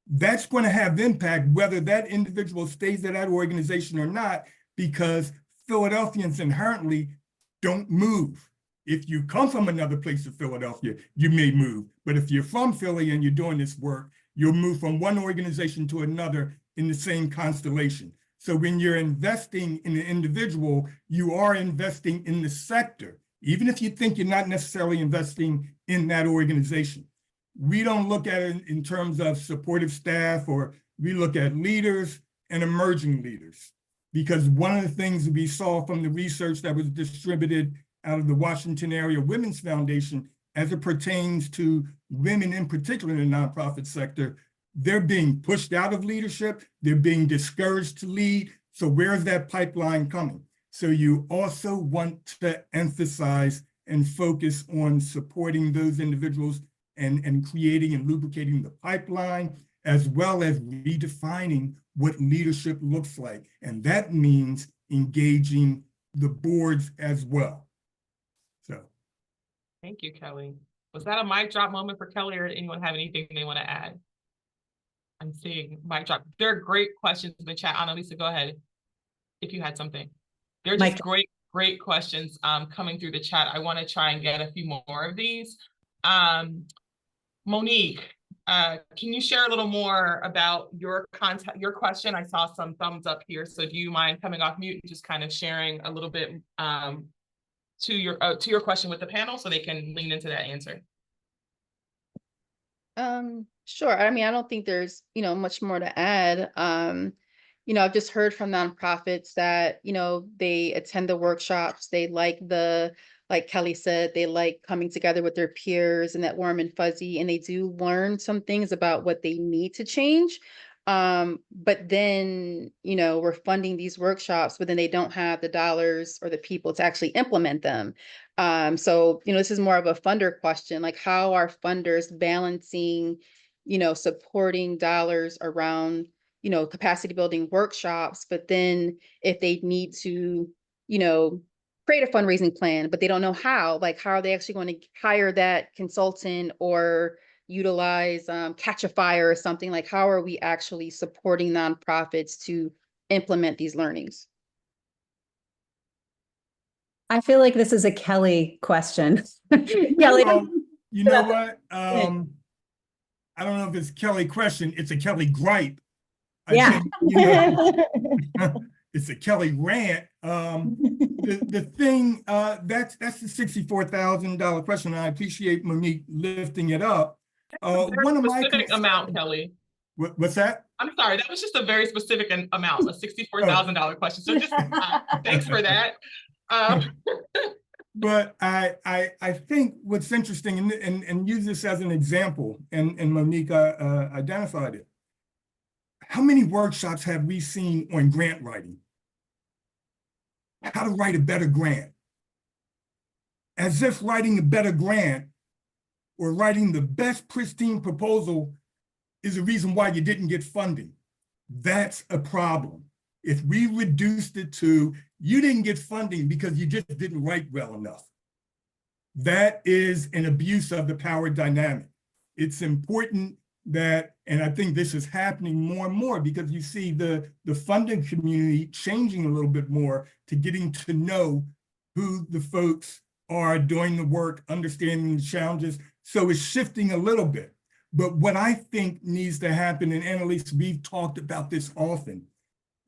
that's going to have impact whether that individual stays at that organization or not, because Philadelphians inherently don't move. If you come from another place of Philadelphia, you may move. But if you're from Philly and you're doing this work, you'll move from one organization to another in the same constellation. So when you're investing in an individual, you are investing in the sector, even if you think you're not necessarily investing in that organization. We don't look at it in terms of supportive staff, or we look at leaders and emerging leaders. Because one of the things we saw from the research that was distributed out of the Washington Area Women's Foundation, as it pertains to women in particular in the nonprofit sector, they're being pushed out of leadership, they're being discouraged to lead. So where's that pipeline coming? So you also want to emphasize and focus on supporting those individuals and creating and lubricating the pipeline, as well as redefining what leadership looks like. And that means engaging the boards as well. So. Thank you, Kelly. Was that a mic drop moment for Kelly, or anyone have anything they want to add? I'm seeing mic drop. There are great questions in the chat. Annalisa, go ahead if you had something. They're just great questions coming through the chat. I want to try and get a few more of these. Monique, can you share a little more about your question? I saw some thumbs up here, so do you mind coming off mute and just kind of sharing a little bit to your question with the panel so they can lean into that answer? Sure. I mean, I don't think there's, much more to add. I've just heard from nonprofits that, they attend the workshops, they like Kelly said, they like coming together with their peers and that warm and fuzzy, and they do learn some things about what they need to change. But then, we're funding these workshops, but then they don't have the dollars or the people to actually implement them. So, this is more of a funder question, like how are funders balancing, supporting dollars around, capacity building workshops, but then if they need to, create a fundraising plan, but they don't know how, like how are they actually going to hire that consultant or utilize Catch a Fire or something, like how are we actually supporting nonprofits to implement these learnings? I feel like this is a Kelly question. Kelly. Well, you know what? I don't know if it's a Kelly question. It's a Kelly gripe. Yeah. It's a Kelly rant. The thing that's the $64,000 question. I appreciate Monique lifting it up. One of my specific amount, Kelly. What's that? I'm sorry, that was just a very specific amount, a $64,000 question. So just thanks for that. But I think what's interesting, and use this as an example, and Monique identified it. How many workshops have we seen on grant writing? How to write a better grant. As if writing a better grant or writing the best pristine proposal is a reason why you didn't get funding. That's a problem. If we reduced it to, you didn't get funding because you just didn't write well enough. That is an abuse of the power dynamic. It's important that, and I think this is happening more and more because you see the funding community changing a little bit more to getting to know who the folks are doing the work, understanding the challenges. So it's shifting a little bit. But what I think needs to happen, and Annalise, we've talked about this often,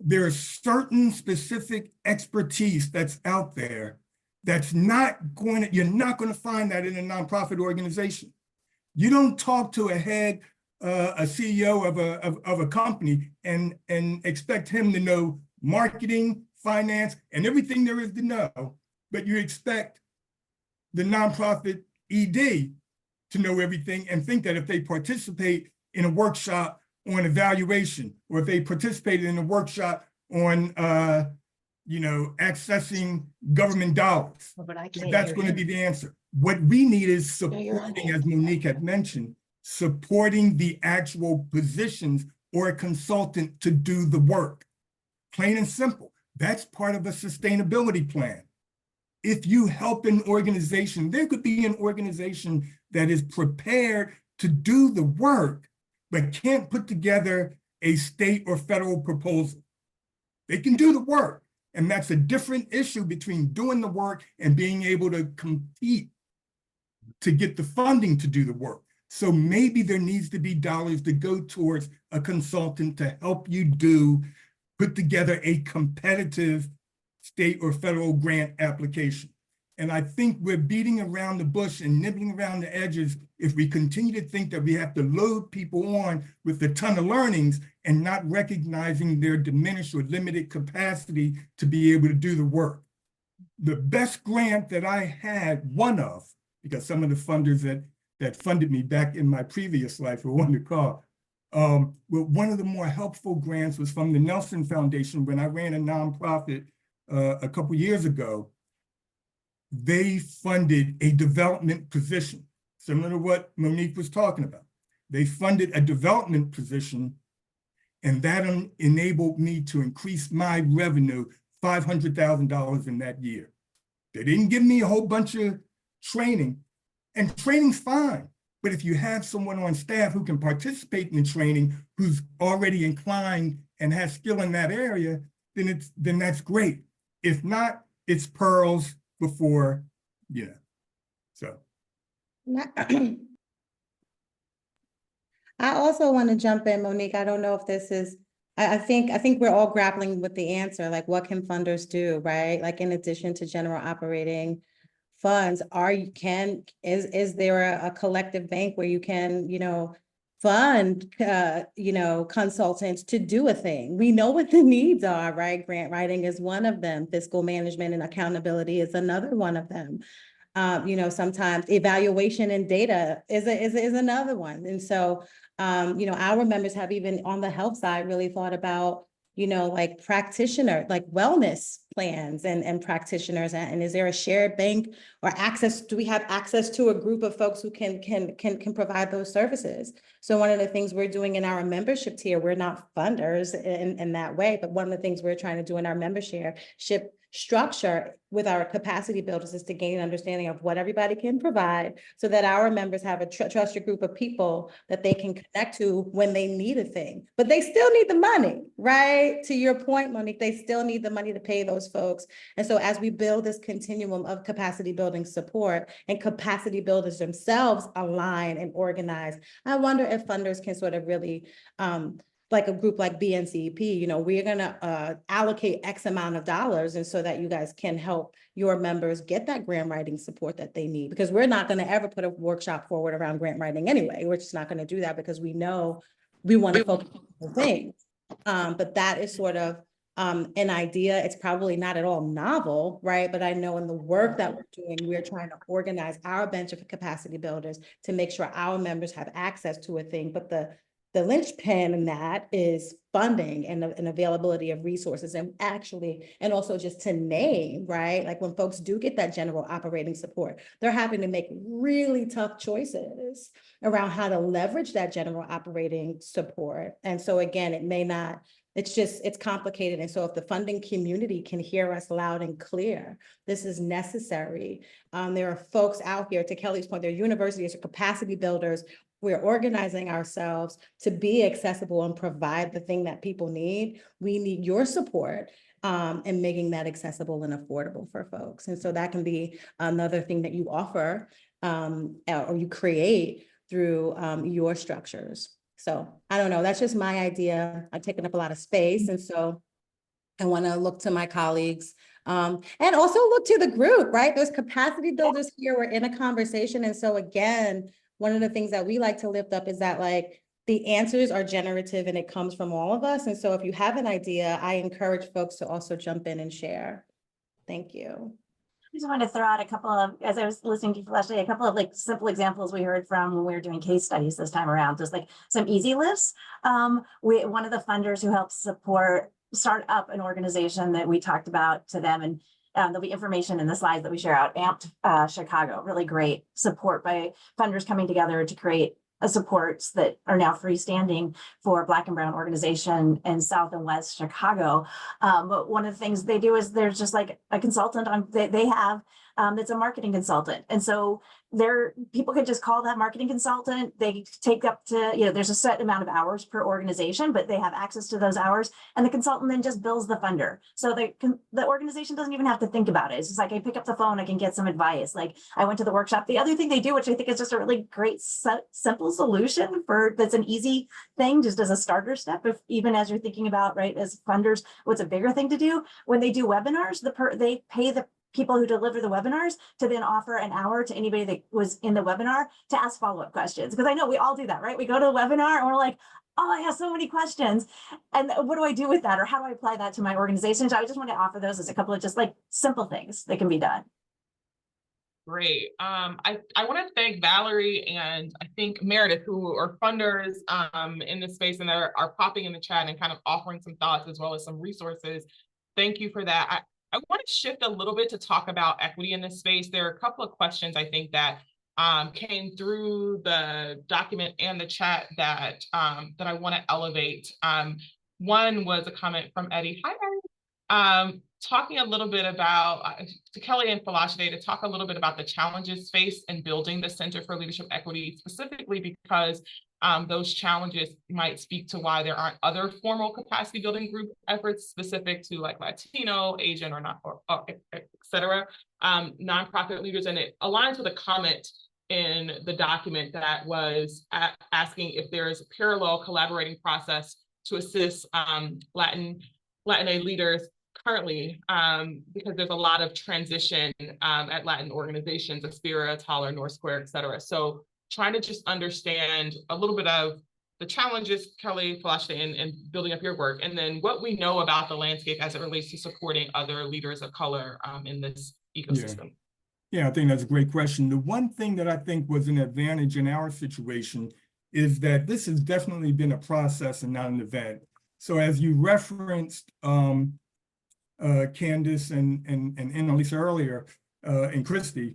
there are certain specific expertise that's out there that's not going to, you're not going to find that in a nonprofit organization. You don't talk to a head, a CEO of a company and expect him to know marketing, finance, and everything there is to know, but you expect the nonprofit ED to know everything and think that if they participate in a workshop on evaluation, or if they participated in a workshop on accessing government dollars, that's going to be the answer. What we need is supporting, as Monique had mentioned, supporting the actual positions or a consultant to do the work. Plain and simple. That's part of a sustainability plan. If you help an organization, there could be an organization that is prepared to do the work, but can't put together a state or federal proposal. They can do the work, and that's a different issue between doing the work and being able to compete to get the funding to do the work. So maybe there needs to be dollars to go towards a consultant to help you put together a competitive state or federal grant application. And I think we're beating around the bush and nibbling around the edges if we continue to think that we have to load people on with a ton of learnings and not recognizing their diminished or limited capacity to be able to do the work. The best grant that I had, one of, because some of the funders that funded me back in my previous life were one to call, well, one of the more helpful grants was from the Nelson Foundation when I ran a nonprofit a couple years ago. They funded a development position, similar to what Monique was talking about. They funded a development position, and that enabled me to increase my revenue $500,000 in that year. They didn't give me a whole bunch of training, and training's fine. But if you have someone on staff who can participate in the training, who's already inclined and has skill in that area, then that's great. If not, it's pearls before, so. I also want to jump in, Monique. I don't know if this is, I think we're all grappling with the answer, like what can funders do, right? Like in addition to general operating funds, is there a collective bank where you can, fund, consultants to do a thing? We know what the needs are, right? Grant writing is one of them. Fiscal management and accountability is another one of them. Sometimes evaluation and data is another one. And so, our members have even on the health side really thought about, like practitioner, like wellness plans and practitioners. And is there a shared bank or access? Do we have access to a group of folks who can provide those services? So one of the things we're doing in our membership tier, we're not funders in that way, but one of the things we're trying to do in our membership structure with our capacity builders is to gain an understanding of what everybody can provide so that our members have a trusted group of people that they can connect to when they need a thing. But they still need the money, right? To your point, Monique, they still need the money to pay those folks. And so as we build this continuum of capacity building support and capacity builders themselves align and organize, I wonder if funders can sort of really like a group like BNCEP, we're going to allocate X amount of dollars, and so that you guys can help your members get that grant writing support that they need, because we're not going to ever put a workshop forward around grant writing anyway. We're just not going to do that because we know we want to focus on things. But that is sort of an idea. It's probably not at all novel, right? But I know in the work that we're doing, we're trying to organize our bench of capacity builders to make sure our members have access to a thing. But the linchpin in that is funding and availability of resources, and also just to name, right? Like when folks do get that general operating support, they're having to make really tough choices around how to leverage that general operating support. And so again, it's complicated. And so if the funding community can hear us loud and clear, this is necessary. There are folks out here, to Kelly's point, there are universities or capacity builders. We're organizing ourselves to be accessible and provide the thing that people need. We need your support in making that accessible and affordable for folks. And so that can be another thing that you offer or you create through your structures. So I don't know, that's just my idea. I've taken up a lot of space. And so I want to look to my colleagues and also look to the group, right? There's capacity builders here. We're in a conversation. And so again, one of the things that we like to lift up is that like the answers are generative and it comes from all of us. And so if you have an idea, I encourage folks to also jump in and share. Thank you. I just wanted to throw out a couple of, as I was listening to you last day, a couple of like simple examples we heard from when we were doing case studies this time around, just like some easy lifts. One of the funders who helps start up an organization that we talked about to them, and there'll be information in the slides that we share out, AMPed Chicago, really great support by funders coming together to create supports that are now freestanding for Black and Brown organization in South and West Chicago. But one of the things they do is there's just like a consultant they have that's a marketing consultant. And so people can just call that marketing consultant. They take up to, there's a set amount of hours per organization, but they have access to those hours. And the consultant then just bills the funder. So the organization doesn't even have to think about it. It's just like, I pick up the phone, I can get some advice. Like I went to the workshop. The other thing they do, which I think is just a really great, simple solution that's an easy thing, just as a starter step, even as you're thinking about, right, as funders, what's a bigger thing to do when they do webinars, they pay the people who deliver the webinars to then offer an hour to anybody that was in the webinar to ask follow-up questions. Because I know we all do that, right? We go to the webinar and we're like, oh, I have so many questions. And what do I do with that? Or how do I apply that to my organization? So I just want to offer those as a couple of just like simple things that can be done. Great. I want to thank Valerie and I think Meredith, who are funders in this space and are popping in the chat and kind of offering some thoughts as well as some resources. Thank you for that. I want to shift a little bit to talk about equity in this space. There are a couple of questions I think that came through the document and the chat that I want to elevate. One was a comment from Eddie. Hi, Eddie. Talking a little bit about, to Kelly and Phila today, to talk a little bit about the challenges faced in building the Center for Leadership Equity, specifically because those challenges might speak to why there aren't other formal capacity building group efforts specific to like Latino, Asian, or not, or et cetera, nonprofit leaders. And it aligns with a comment in the document that was asking if there is a parallel collaborating process to assist Latin leaders currently, because there's a lot of transition at Latin organizations, Aspira, Taller, North Square, et cetera. So trying to just understand a little bit of the challenges, Kelly, Philasha, in building up your work, and then what we know about the landscape as it relates to supporting other leaders of color in this ecosystem. Yeah, I think that's a great question. The one thing that I think was an advantage in our situation is that this has definitely been a process and not an event. So as you referenced Candace and Annalisa earlier, and Christy,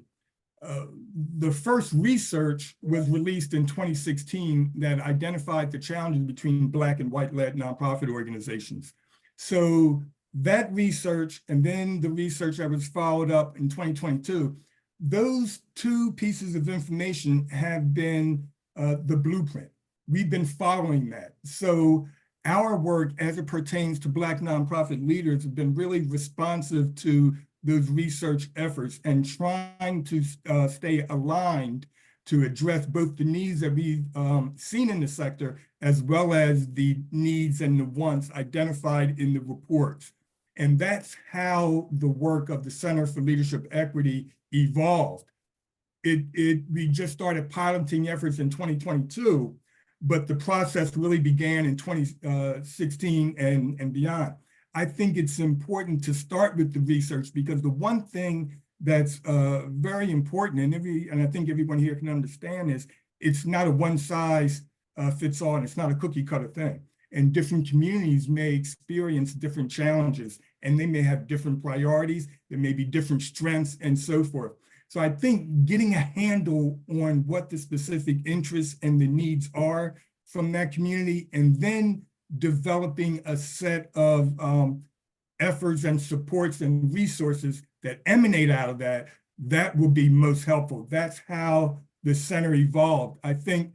the first research was released in 2016 that identified the challenges between Black and white-led nonprofit organizations. So that research and then the research that was followed up in 2022, those two pieces of information have been the blueprint. We've been following that. So our work as it pertains to Black nonprofit leaders have been really responsive to those research efforts and trying to stay aligned to address both the needs that we've seen in the sector, as well as the needs and the wants identified in the reports. And that's how the work of the Center for Leadership Equity evolved. We just started piloting efforts in 2022, but the process really began in 2016 and beyond. I think it's important to start with the research because the one thing that's very important, and I think everyone here can understand, is it's not a one size fits all, and it's not a cookie cutter thing. And different communities may experience different challenges, and they may have different priorities, there may be different strengths, and so forth. So I think getting a handle on what the specific interests and the needs are from that community, and then developing a set of efforts and supports and resources that emanate out of that, that will be most helpful. That's how the center evolved. I think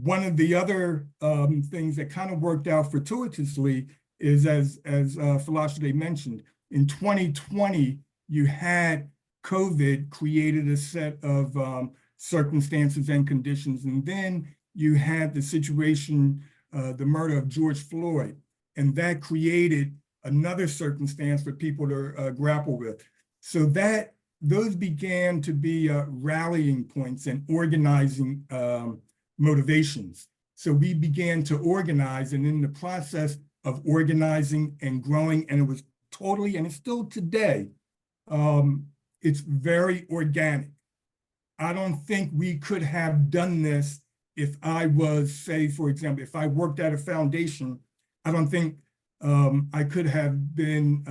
one of the other things that kind of worked out fortuitously is, as Philasha mentioned, in 2020, you had COVID created a set of circumstances and conditions, and then you had the situation, the murder of George Floyd, and that created another circumstance for people to grapple with. So that those began to be rallying points and organizing motivations. So we began to organize, and in the process of organizing and growing, and it was totally, and it's still today, it's very organic. I don't think we could have done this if I was, say, for example, if I worked at a foundation. I don't think I could have been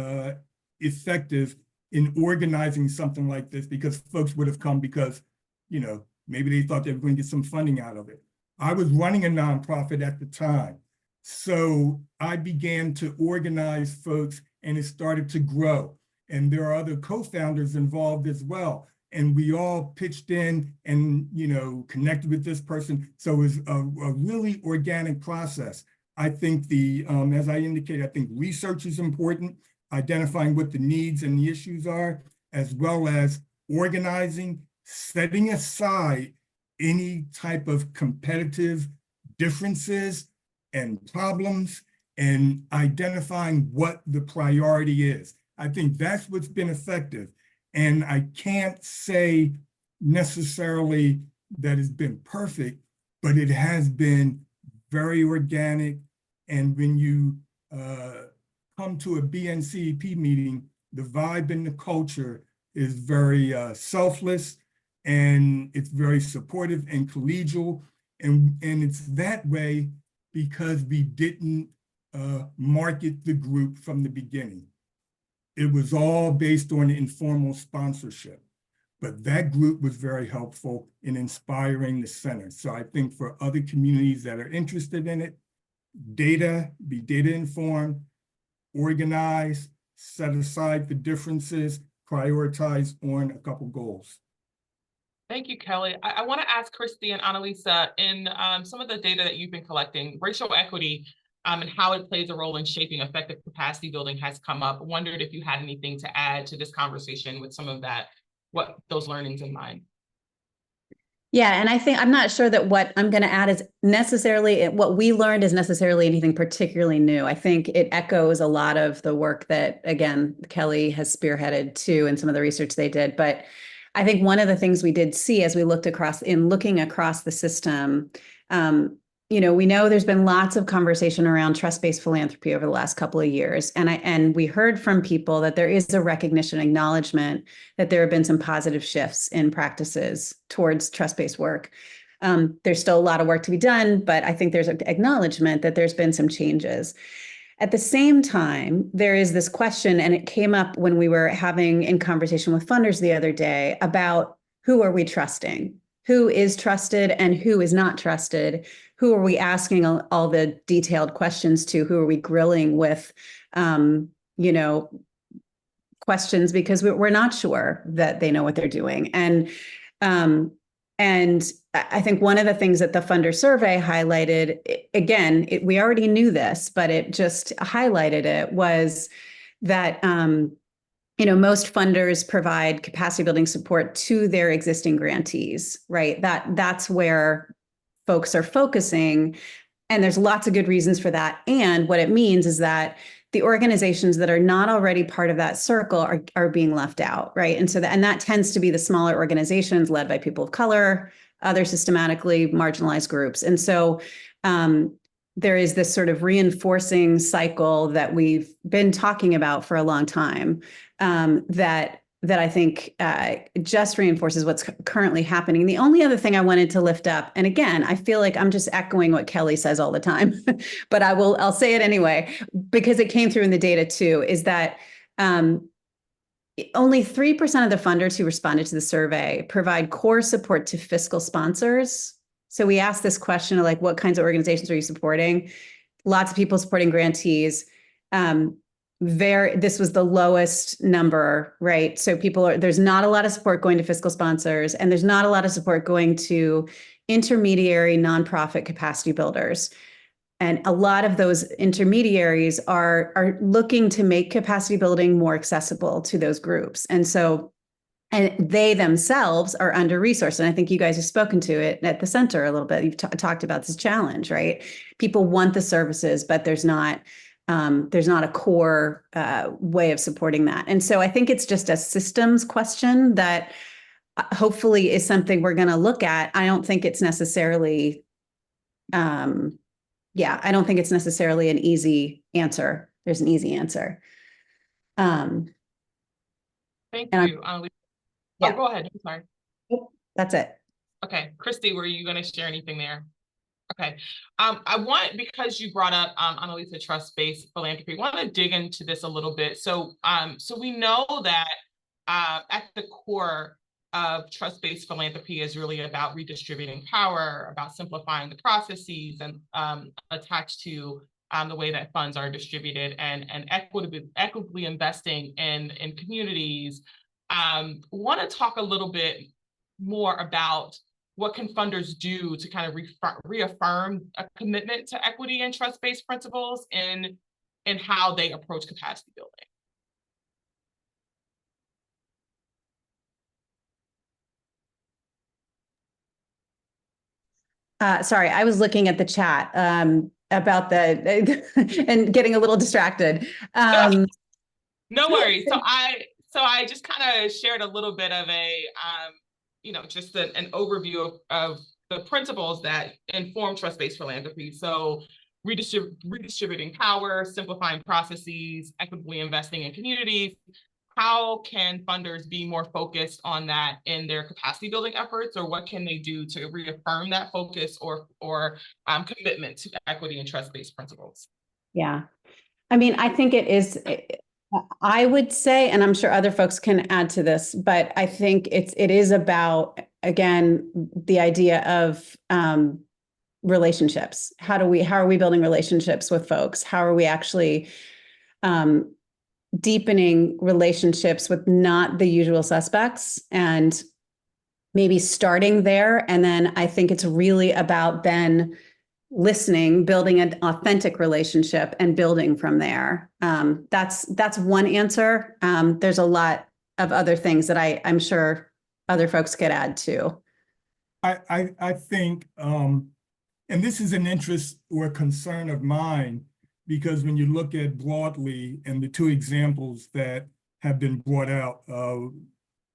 effective in organizing something like this, because folks would have come because, you know, maybe they thought they were going to get some funding out of it. I was running a nonprofit at the time. So I began to organize folks, and it started to grow. And there are other co-founders involved as well. And we all pitched in and, you know, connected with this person. So it was a really organic process. I think as I indicated, I think research is important, identifying what the needs and the issues are, as well as organizing, setting aside any type of competitive differences and problems, and identifying what the priority is. I think that's what's been effective. And I can't say necessarily that it's been perfect, but it has been very organic. And when you come to a BNCEP meeting, the vibe and the culture is very selfless, and it's very supportive and collegial. And it's that way because we didn't market the group from the beginning. It was all based on informal sponsorship, but that group was very helpful in inspiring the center. So I think for other communities that are interested in it, be data informed, organize, set aside the differences, prioritize on a couple goals. Thank you, Kelly. I want to ask Christy and Annalisa, in some of the data that you've been collecting, racial equity and how it plays a role in shaping effective capacity building has come up. Wondered if you had anything to add to this conversation with some of that, what those learnings in mind. Yeah, and I think I'm not sure that what I'm going to add is necessarily what we learned is necessarily anything particularly new. I think it echoes a lot of the work that, again, Kelly has spearheaded too, and some of the research they did. But I think one of the things we did see as we looked across in looking across the system, we know there's been lots of conversation around trust-based philanthropy over the last couple of years. And we heard from people that there is a recognition, acknowledgement that there have been some positive shifts in practices towards trust-based work. There's still a lot of work to be done, but I think there's an acknowledgement that there's been some changes. At the same time, there is this question, and it came up when we were having in conversation with funders the other day about who are we trusting? Who is trusted and who is not trusted? Who are we asking all the detailed questions to? Who are we grilling with, questions because we're not sure that they know what they're doing. And I think one of the things that the funder survey highlighted, again, we already knew this, but it just highlighted it, was that most funders provide capacity building support to their existing grantees, right? That's where folks are focusing. And there's lots of good reasons for that. And what it means is that the organizations that are not already part of that circle are being left out, right? And so that tends to be the smaller organizations led by people of color, other systematically marginalized groups. And so there is this sort of reinforcing cycle that we've been talking about for a long time, that I think just reinforces what's currently happening. The only other thing I wanted to lift up, and again, I feel like I'm just echoing what Kelly says all the time, but I'll say it anyway, because it came through in the data too, is that only 3% of the funders who responded to the survey provide core support to fiscal sponsors. So we asked this question of what kinds of organizations are you supporting? Lots of people supporting grantees. This was the lowest number, right? So there's not a lot of support going to fiscal sponsors, and there's not a lot of support going to intermediary nonprofit capacity builders. And a lot of those intermediaries are looking to make capacity building more accessible to those groups. And they themselves are under-resourced. And I think you guys have spoken to it at the center a little bit. You've talked about this challenge, right? People want the services, but there's not a core way of supporting that. And so I think it's just a systems question that hopefully is something we're going to look at. I don't think it's necessarily, I don't think it's necessarily an easy answer. There's an easy answer. Thank you. Yeah. Go ahead. I'm sorry. That's it. Okay. Christy, were you going to share anything there? Okay. I want, because you brought up Annalisa trust-based philanthropy, I want to dig into this a little bit. So we know that at the core of trust-based philanthropy is really about redistributing power, about simplifying the processes, and attached to the way that funds are distributed, and equitably investing in communities. Want to talk a little bit more about what can funders do to kind of reaffirm a commitment to equity and trust-based principles in how they approach capacity building? Sorry, I was looking at the chat about the and getting a little distracted. No worries. So I just kind of shared a little bit of a just an overview of the principles that inform trust-based philanthropy. So redistributing power, simplifying processes, equitably investing in communities. How can funders be more focused on that in their capacity building efforts, or what can they do to reaffirm that focus or commitment to equity and trust-based principles? Yeah, I mean, I think it is. I would say, and I'm sure other folks can add to this, but I think it is about, again, the idea of relationships. How are we building relationships with folks? How are we actually deepening relationships with not the usual suspects, and maybe starting there? And then I think it's really about then listening, building an authentic relationship, and building from there. That's one answer. There's a lot of other things that I'm sure other folks could add to. I think, and this is an interest or concern of mine, because when you look at broadly and the two examples that have been brought out,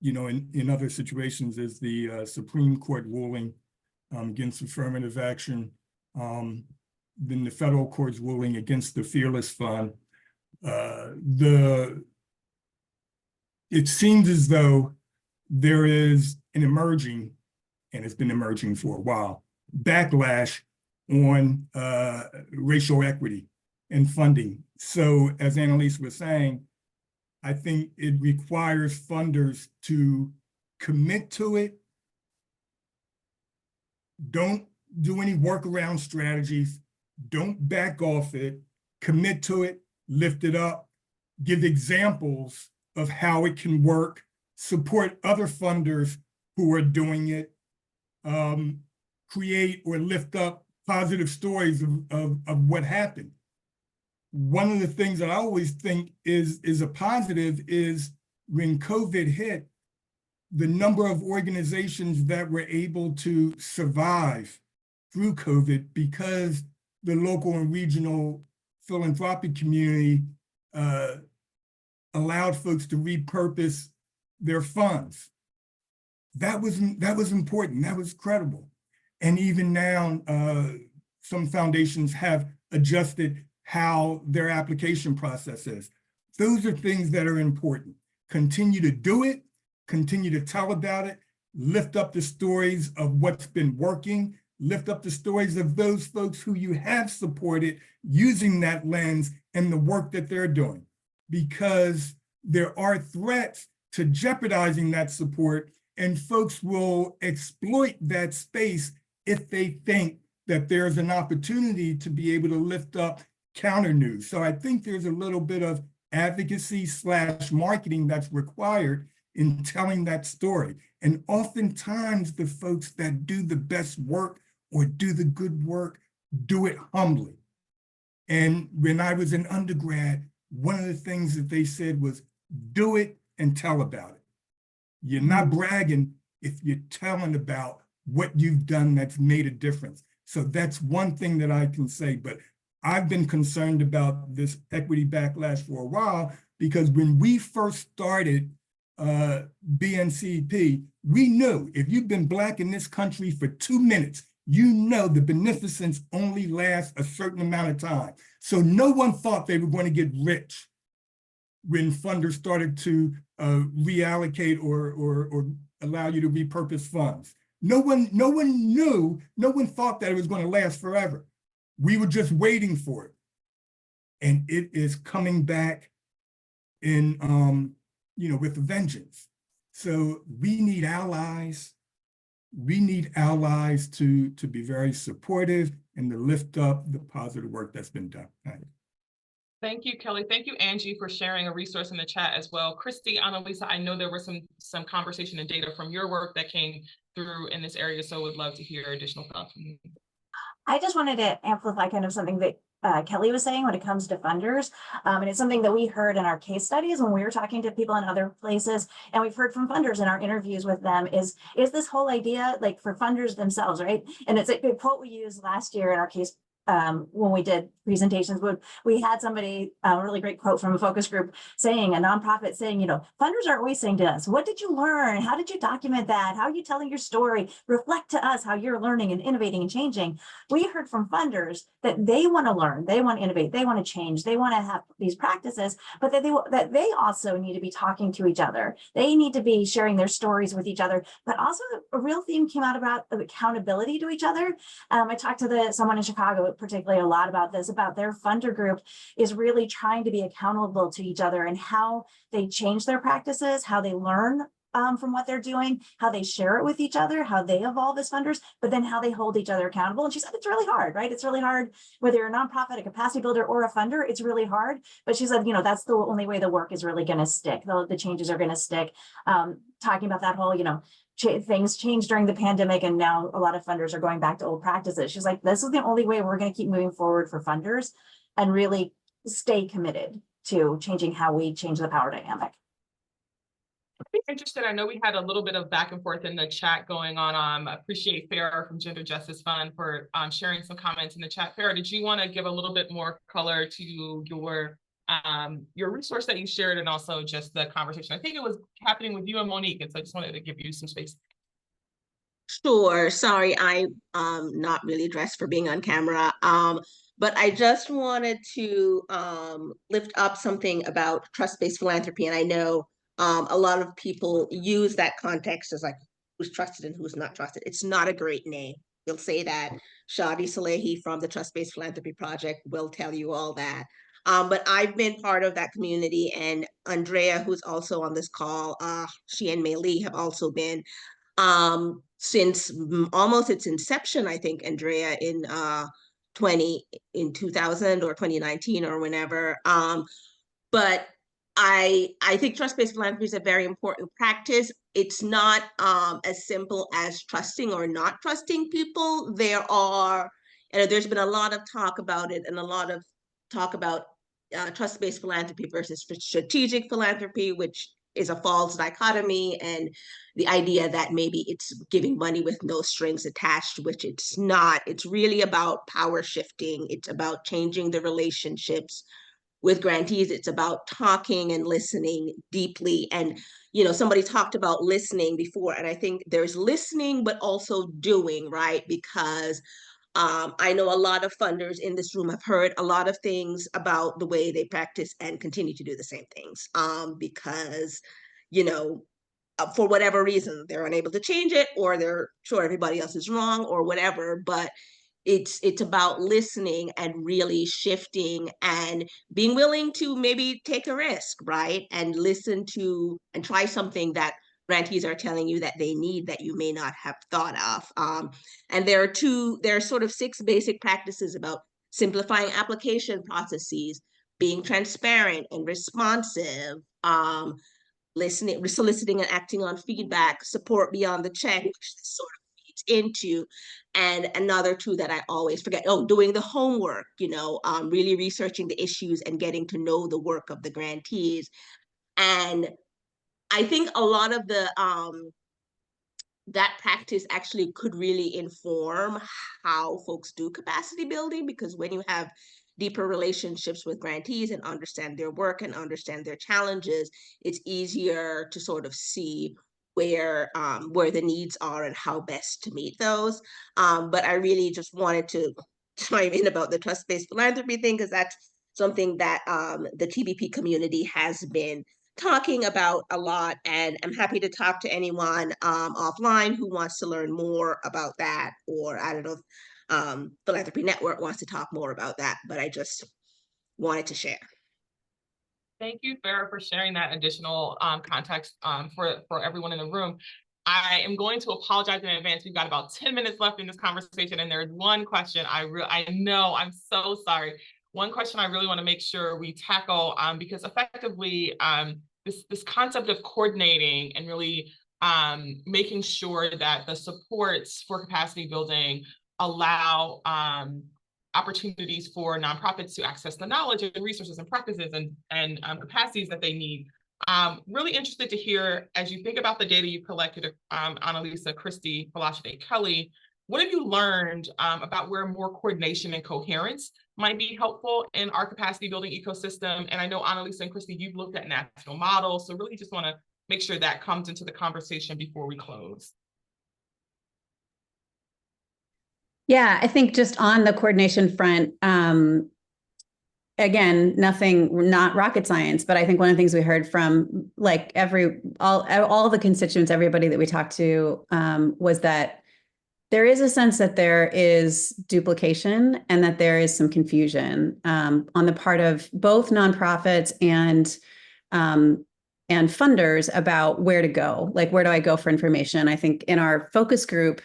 in other situations is the Supreme Court ruling against affirmative action, then the federal court's ruling against the Fearless Fund. It seems as though there is an emerging, and it's been emerging for a while, backlash on racial equity and funding. So as Annalise was saying, I think it requires funders to commit to it. Don't do any workaround strategies. Don't back off it. Commit to it, lift it up, give examples of how it can work, support other funders who are doing it, create or lift up positive stories of what happened. One of the things that I always think is a positive is when COVID hit, the number of organizations that were able to survive through COVID because the local and regional philanthropic community allowed folks to repurpose their funds. That was important. That was credible. And even now, some foundations have adjusted how their application process is. Those are things that are important. Continue to do it, continue to tell about it, lift up the stories of what's been working, lift up the stories of those folks who you have supported using that lens and the work that they're doing. Because there are threats to jeopardizing that support, and folks will exploit that space if they think that there's an opportunity to be able to lift up counter news. So I think there's a little bit of advocacy / marketing that's required in telling that story. And oftentimes the folks that do the best work or do the good work do it humbly. And when I was an undergrad, one of the things that they said was, do it and tell about it. You're not bragging if you're telling about what you've done that's made a difference. So that's one thing that I can say, but I've been concerned about this equity backlash for a while, because when we first started BNCEP, we knew if you've been Black in this country for 2 minutes, you know the beneficence only lasts a certain amount of time. So no one thought they were going to get rich when funders started to reallocate or allow you to repurpose funds. No one knew, no one thought that it was going to last forever. We were just waiting for it. And it is coming back in, with a vengeance. So we need allies. We need allies to be very supportive and to lift up the positive work that's been done. Thank you, Kelly. Thank you, Angie, for sharing a resource in the chat as well. Christy, Annalisa, I know there was some conversation and data from your work that came through in this area, so would love to hear additional thoughts from you. I just wanted to amplify kind of something that Kelly was saying when it comes to funders. And it's something that we heard in our case studies when we were talking to people in other places, and we've heard from funders in our interviews with them is this whole idea like for funders themselves, right? And it's a good quote we used last year in our case when we did presentations. We had somebody, a really great quote from a focus group saying, a nonprofit saying, funders are always saying to us, what did you learn? How did you document that? How are you telling your story? Reflect to us how you're learning and innovating and changing. We heard from funders that they want to learn, they want to innovate, they want to change, they want to have these practices, but that they also need to be talking to each other. They need to be sharing their stories with each other, but also a real theme came out about accountability to each other. I talked to someone in Chicago particularly a lot about this, about their funder group is really trying to be accountable to each other and how they change their practices, how they learn from what they're doing, how they share it with each other, how they evolve as funders, but then how they hold each other accountable. And she said, it's really hard, right? It's really hard, whether you're a nonprofit, a capacity builder, or a funder, it's really hard. But she said, that's the only way the work is really going to stick. The changes are going to stick. Talking about that whole, things changed during the pandemic, and now a lot of funders are going back to old practices. She's like, this is the only way we're going to keep moving forward for funders and really stay committed to changing how we change the power dynamic. Interested. I know we had a little bit of back and forth in the chat going on. Appreciate Farah from Gender Justice Fund for sharing some comments in the chat. Farah, did you want to give a little bit more color to your resource that you shared and also just the conversation? I think it was happening with you and Monique, and so I just wanted to give you some space. Sure. Sorry, I'm not really dressed for being on camera. But I just wanted to lift up something about trust-based philanthropy. And I know a lot of people use that context as like who's trusted and who's not trusted. It's not a great name. They'll say that. Shadi Salehi from the Trust-Based Philanthropy Project will tell you all that. But I've been part of that community, and Andrea, who's also on this call, she and Mei Lee have also been since almost its inception, I think, Andrea, in 2000 or 2019 or whenever. But I think trust-based philanthropy is a very important practice. It's not as simple as trusting or not trusting people. There's been a lot of talk about it, and a lot of talk about trust-based philanthropy versus strategic philanthropy, which is a false dichotomy, and the idea that maybe it's giving money with no strings attached, which it's not. It's really about power shifting. It's about changing the relationships with grantees. It's about talking and listening deeply. And, somebody talked about listening before, and I think there's listening, but also doing, right? Because I know a lot of funders in this room have heard a lot of things about the way they practice and continue to do the same things because, for whatever reason, they're unable to change it, or they're sure everybody else is wrong or whatever. But it's about listening and really shifting and being willing to maybe take a risk, right? And listen to and try something that grantees are telling you that they need that you may not have thought of. And there are sort of 6 basic practices about simplifying application processes, being transparent and responsive, listening, soliciting and acting on feedback, support beyond the check, which sort of feeds into, and another 2 that I always forget. Doing the homework, really researching the issues and getting to know the work of the grantees. And I think a lot of that practice actually could really inform how folks do capacity building, because when you have deeper relationships with grantees and understand their work and understand their challenges, it's easier to sort of see where the needs are and how best to meet those. But I really just wanted to chime in about the trust-based philanthropy thing, because that's something that the TBP community has been talking about a lot, and I'm happy to talk to anyone offline who wants to learn more about that, or I don't know if Philanthropy Network wants to talk more about that, but I just wanted to share. Thank you, Farah, for sharing that additional context for everyone in the room. I am going to apologize in advance. We've got about 10 minutes left in this conversation, and there's one question I know, I'm so sorry. One question I really want to make sure we tackle, because effectively, this concept of coordinating and really making sure that the supports for capacity building allow opportunities for nonprofits to access the knowledge and resources and practices and capacities that they need. Really interested to hear, as you think about the data you collected, Annalisa, Christy, Phila, Kelly, what have you learned about where more coordination and coherence might be helpful in our capacity building ecosystem? And I know Annalisa and Christy, you've looked at national models, so really just want to make sure that comes into the conversation before we close. Yeah, I think just on the coordination front, again, not rocket science, but I think one of the things we heard from like all the constituents, everybody that we talked to, was that there is a sense that there is duplication and that there is some confusion on the part of both nonprofits and funders about where to go. Like, where do I go for information? I think in our focus group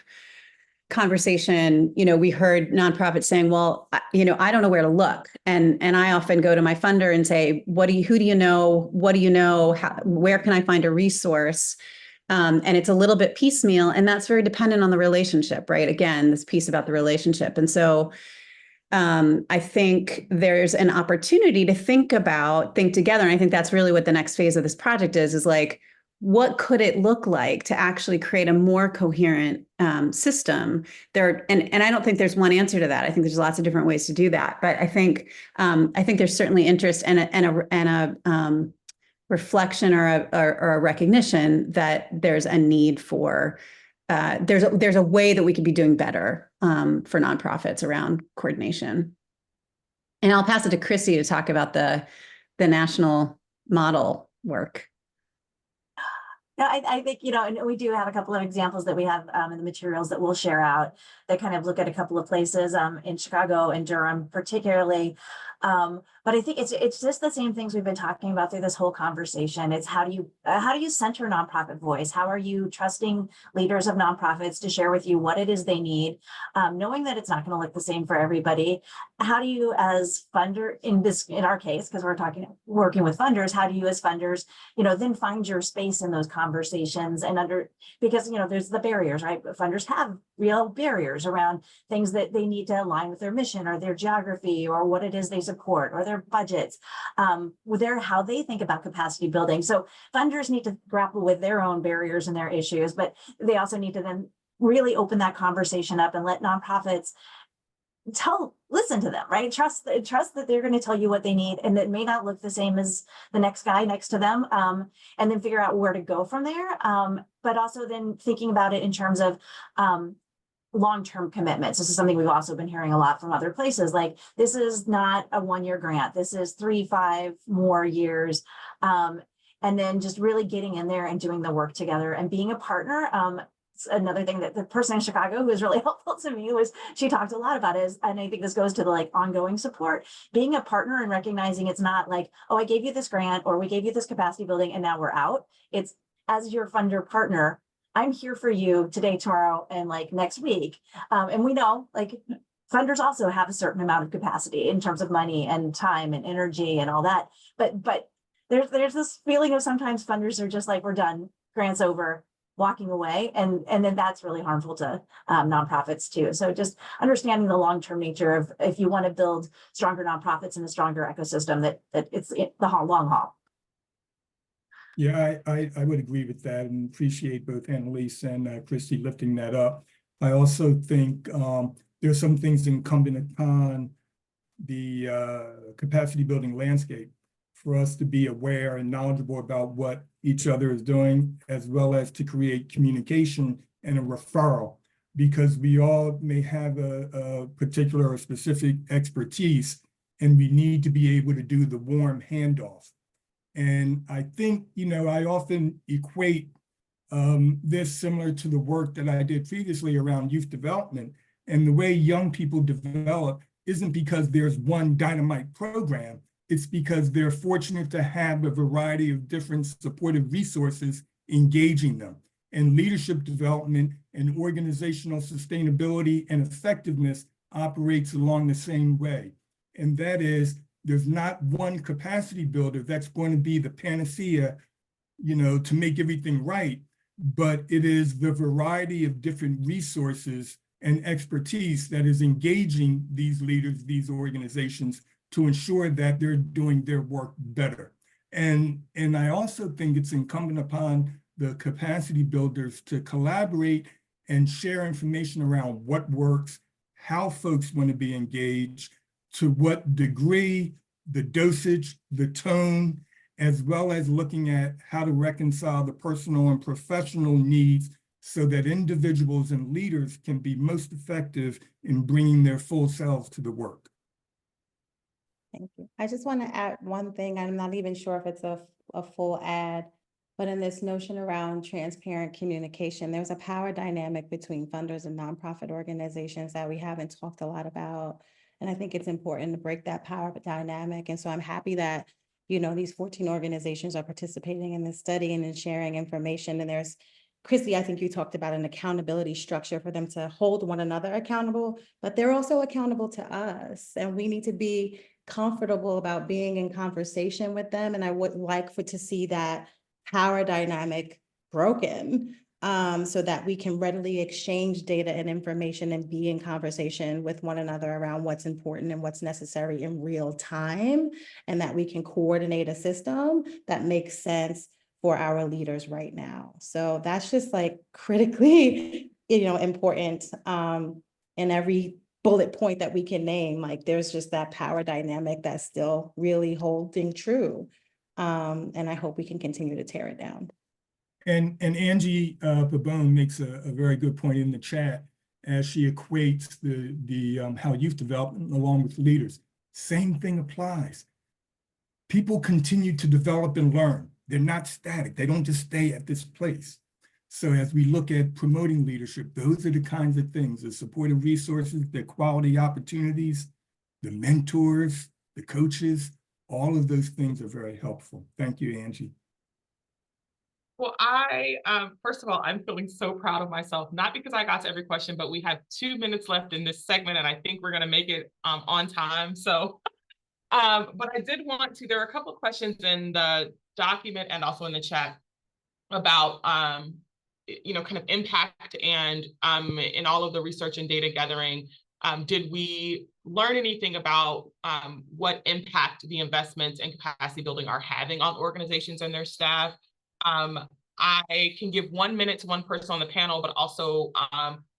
conversation, we heard nonprofits saying, well, I don't know where to look. And I often go to my funder and say, who do you know? What do you know? Where can I find a resource? And it's a little bit piecemeal, and that's very dependent on the relationship, right? Again, this piece about the relationship. And so I think there's an opportunity to think together. And I think that's really what the next phase of this project is like, what could it look like to actually create a more coherent system there? And I don't think there's one answer to that. I think there's lots of different ways to do that. But I think there's certainly interest and a reflection or a recognition that there's a need for there's a way that we could be doing better for nonprofits around coordination. And I'll pass it to Chrissy to talk about the national model work. No, I think, and we do have a couple of examples that we have in the materials that we'll share out that kind of look at a couple of places in Chicago and Durham particularly. But I think it's just the same things we've been talking about through this whole conversation. It's how do you center nonprofit voice? How are you trusting leaders of nonprofits to share with you what it is they need, knowing that it's not going to look the same for everybody? How do you, as funder, in our case, because we're working with funders, how do you as funders, then find your space in those conversations because there's the barriers, right? Funders have real barriers around things that they need to align with their mission or their geography or what it is they support or their budgets, how they think about capacity building. So funders need to grapple with their own barriers and their issues, but they also need to then really open that conversation up and let nonprofits listen to them, right? Trust that they're going to tell you what they need, and it may not look the same as the next guy next to them, and then figure out where to go from there. But also then thinking about it in terms of long-term commitments. This is something we've also been hearing a lot from other places. Like, this is not a one-year grant. This is 3-5 more years. And then just really getting in there and doing the work together and being a partner. Another thing that the person in Chicago who was really helpful to me was she talked a lot about is, and I think this goes to the ongoing support, being a partner and recognizing it's not like, oh, I gave you this grant or we gave you this capacity building and now we're out. It's, as your funder partner, I'm here for you today, tomorrow, and next week. And we know funders also have a certain amount of capacity in terms of money and time and energy and all that. But there's this feeling of sometimes funders are just like, we're done, grant's over, walking away. And then that's really harmful to nonprofits too. So just understanding the long-term nature of, if you want to build stronger nonprofits and a stronger ecosystem, that it's the long haul. Yeah, I would agree with that and appreciate both Annalise and Christy lifting that up. I also think there's some things incumbent upon the capacity building landscape for us to be aware and knowledgeable about what each other is doing, as well as to create communication and a referral, because we all may have a particular or specific expertise, and we need to be able to do the warm handoff. And I think, I often equate this similar to the work that I did previously around youth development. And the way young people develop isn't because there's one dynamite program. It's because they're fortunate to have a variety of different supportive resources engaging them. And leadership development and organizational sustainability and effectiveness operates along the same way. And that is, there's not one capacity builder that's going to be the panacea, to make everything right, but it is the variety of different resources and expertise that is engaging these leaders, these organizations, to ensure that they're doing their work better. And I also think it's incumbent upon the capacity builders to collaborate and share information around what works, how folks want to be engaged, to what degree, the dosage, the tone, as well as looking at how to reconcile the personal and professional needs so that individuals and leaders can be most effective in bringing their full selves to the work. Thank you. I just want to add one thing. I'm not even sure if it's a full ad, but in this notion around transparent communication, there's a power dynamic between funders and nonprofit organizations that we haven't talked a lot about. And I think it's important to break that power dynamic. And so I'm happy that, these 14 organizations are participating in this study and in sharing information. And there's, Christy, I think you talked about an accountability structure for them to hold one another accountable, but they're also accountable to us. And we need to be comfortable about being in conversation with them. And I would like to see that power dynamic broken, so that we can readily exchange data and information and be in conversation with one another around what's important and what's necessary in real time, and that we can coordinate a system that makes sense for our leaders right now. So that's just like critically, important. In every bullet point that we can name, like there's just that power dynamic that's still really holding true. And I hope we can continue to tear it down. And Angie Pabon makes a very good point in the chat as she equates the how youth development along with leaders. Same thing applies. People continue to develop and learn. They're not static. They don't just stay at this place. So as we look at promoting leadership, those are the kinds of things, the supportive resources, the quality opportunities, the mentors, the coaches, all of those things are very helpful. Thank you, Angie. Well, first of all, I'm feeling so proud of myself, not because I got to every question, but we have 2 minutes left in this segment, and I think we're going to make it on time. So, but I did want to, there are a couple of questions in the document and also in the chat about, kind of impact and in all of the research and data gathering, did we learn anything about what impact the investments in capacity building are having on organizations and their staff? I can give 1 minute to one person on the panel, but also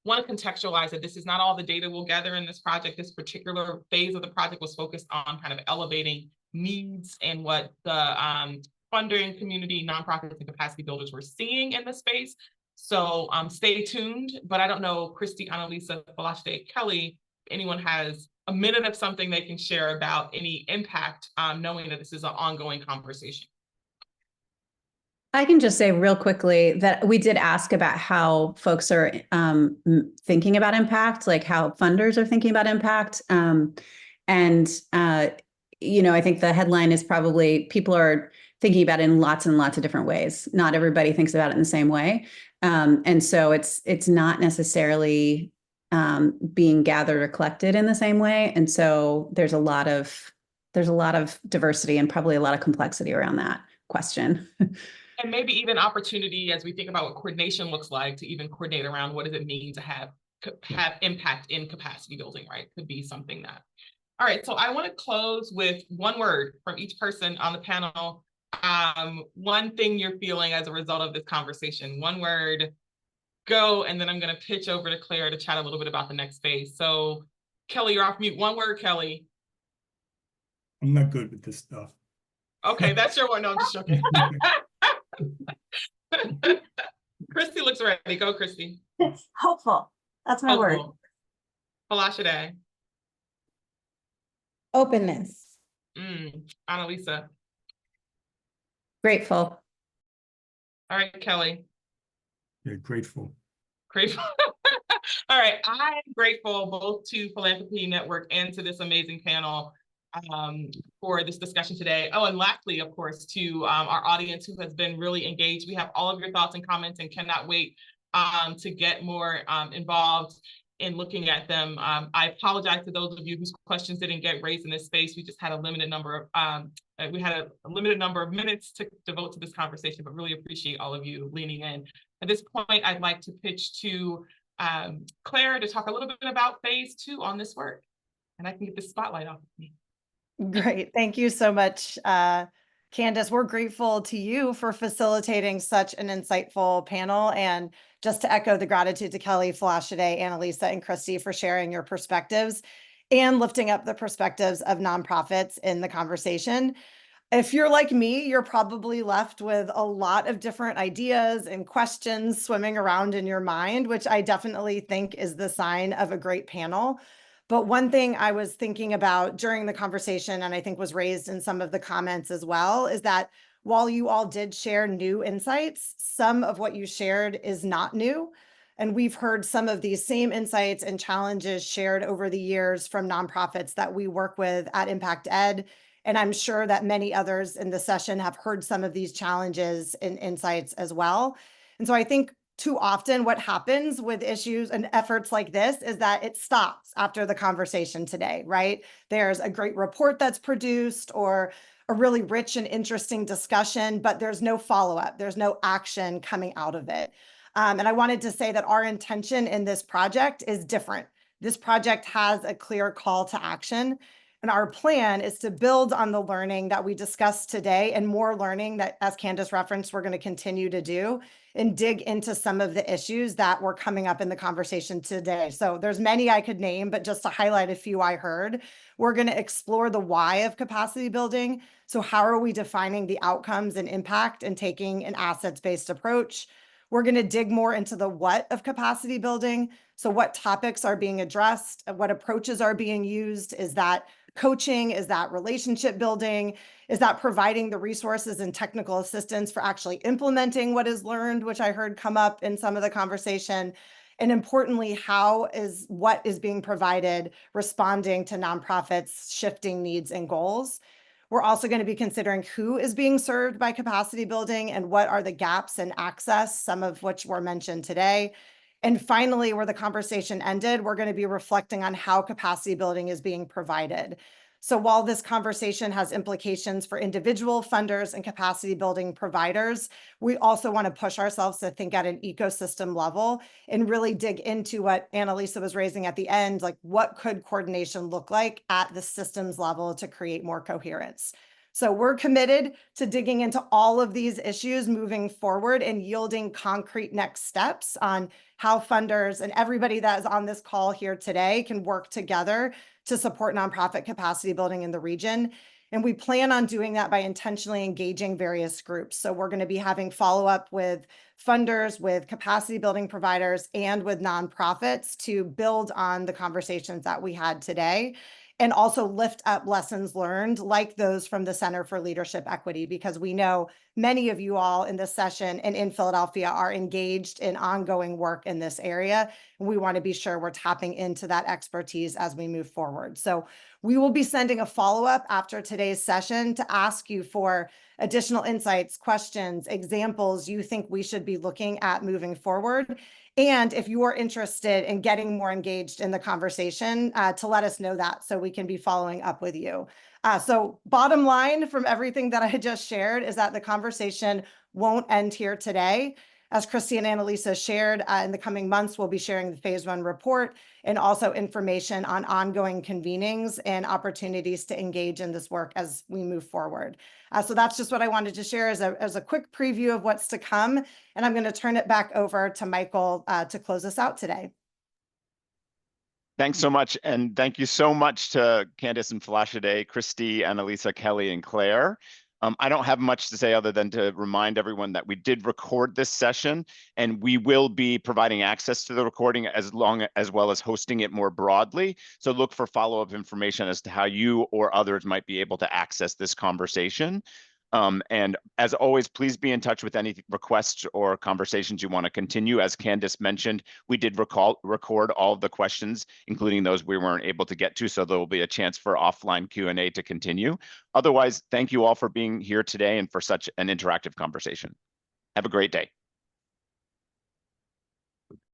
want to contextualize that this is not all the data we'll gather in this project. This particular phase of the project was focused on kind of elevating needs and what the funding community, nonprofits, and capacity builders were seeing in the space. So stay tuned, but I don't know, Christy, Annalisa, Phila, Kelly, if anyone has a minute of something they can share about any impact, knowing that this is an ongoing conversation. I can just say real quickly that we did ask about how folks are thinking about impact, like how funders are thinking about impact. I think the headline is probably people are thinking about it in lots and lots of different ways. Not everybody thinks about it in the same way. And so it's not necessarily being gathered or collected in the same way. And so there's a lot of diversity and probably a lot of complexity around that question. And maybe even opportunity as we think about what coordination looks like to even coordinate around what does it mean to have impact in capacity building, right? Could be something that. All right, so I want to close with one word from each person on the panel. One thing you're feeling as a result of this conversation, one word, go, and then I'm going to pitch over to Claire to chat a little bit about the next phase. So Kelly, you're off mute. One word, Kelly. I'm not good with this stuff. Okay, that's your one. No, I'm just joking. Christy looks ready. Go, Christy. Hopeful. That's my word. Phila. Openness. Annalisa. Grateful. All right, Kelly. Yeah, grateful. Grateful. All right, I'm grateful both to Philanthropy Network and to this amazing panel for this discussion today. Oh, and lastly, of course, to our audience who has been really engaged. We have all of your thoughts and comments and cannot wait to get more involved in looking at them. I apologize to those of you whose questions didn't get raised in this space. We just had a limited number of minutes to devote to this conversation, but really appreciate all of you leaning in. At this point, I'd like to pitch to Claire to talk a little bit about phase 2 on this work. And I can get the spotlight off of me. Great. Thank you so much, Candace. We're grateful to you for facilitating such an insightful panel. And just to echo the gratitude to Kelly, Phila, Annalisa, and Christy for sharing your perspectives and lifting up the perspectives of nonprofits in the conversation. If you're like me, you're probably left with a lot of different ideas and questions swimming around in your mind, which I definitely think is the sign of a great panel. But one thing I was thinking about during the conversation, and I think was raised in some of the comments as well, is that while you all did share new insights, some of what you shared is not new. And we've heard some of these same insights and challenges shared over the years from nonprofits that we work with at Impact Ed. And I'm sure that many others in the session have heard some of these challenges and insights as well. And so I think too often what happens with issues and efforts like this is that it stops after the conversation today, right? There's a great report that's produced or a really rich and interesting discussion, but there's no follow-up. There's no action coming out of it. And I wanted to say that our intention in this project is different. This project has a clear call to action. And our plan is to build on the learning that we discussed today and more learning that, as Candace referenced, we're going to continue to do and dig into some of the issues that were coming up in the conversation today. So there's many I could name, but just to highlight a few I heard, we're going to explore the why of capacity building. So how are we defining the outcomes and impact and taking an assets-based approach? We're going to dig more into the what of capacity building. So what topics are being addressed? What approaches are being used? Is that coaching? Is that relationship building? Is that providing the resources and technical assistance for actually implementing what is learned, which I heard come up in some of the conversation? And importantly, how is what is being provided responding to nonprofits' shifting needs and goals? We're also going to be considering who is being served by capacity building and what are the gaps in access, some of which were mentioned today. And finally, where the conversation ended, we're going to be reflecting on how capacity building is being provided. So while this conversation has implications for individual funders and capacity building providers, we also want to push ourselves to think at an ecosystem level and really dig into what Annalisa was raising at the end, like what could coordination look like at the systems level to create more coherence. So we're committed to digging into all of these issues moving forward and yielding concrete next steps on how funders and everybody that is on this call here today can work together to support nonprofit capacity building in the region. And we plan on doing that by intentionally engaging various groups. So we're going to be having follow-up with funders, with capacity building providers, and with nonprofits to build on the conversations that we had today, and also lift up lessons learned like those from the Center for Leadership Equity, because we know many of you all in this session and in Philadelphia are engaged in ongoing work in this area. And we want to be sure we're tapping into that expertise as we move forward. So we will be sending a follow-up after today's session to ask you for additional insights, questions, examples you think we should be looking at moving forward. And if you are interested in getting more engaged in the conversation, to let us know that so we can be following up with you. So bottom line from everything that I just shared is that the conversation won't end here today. As Christy and Annalisa shared, in the coming months, we'll be sharing the phase 1 report and also information on ongoing convenings and opportunities to engage in this work as we move forward. So that's just what I wanted to share as a quick preview of what's to come. And I'm going to turn it back over to Michael to close us out today. Thanks so much. And thank you so much to Candace and Phila, Christy, Annalisa, Kelly, and Claire. I don't have much to say other than to remind everyone that we did record this session, and we will be providing access to the recording as well as hosting it more broadly. So look for follow-up information as to how you or others might be able to access this conversation. And as always, please be in touch with any requests or conversations you want to continue. As Candace mentioned, we did record all of the questions, including those we weren't able to get to, so there will be a chance for offline Q&A to continue. Otherwise, thank you all for being here today and for such an interactive conversation. Have a great day.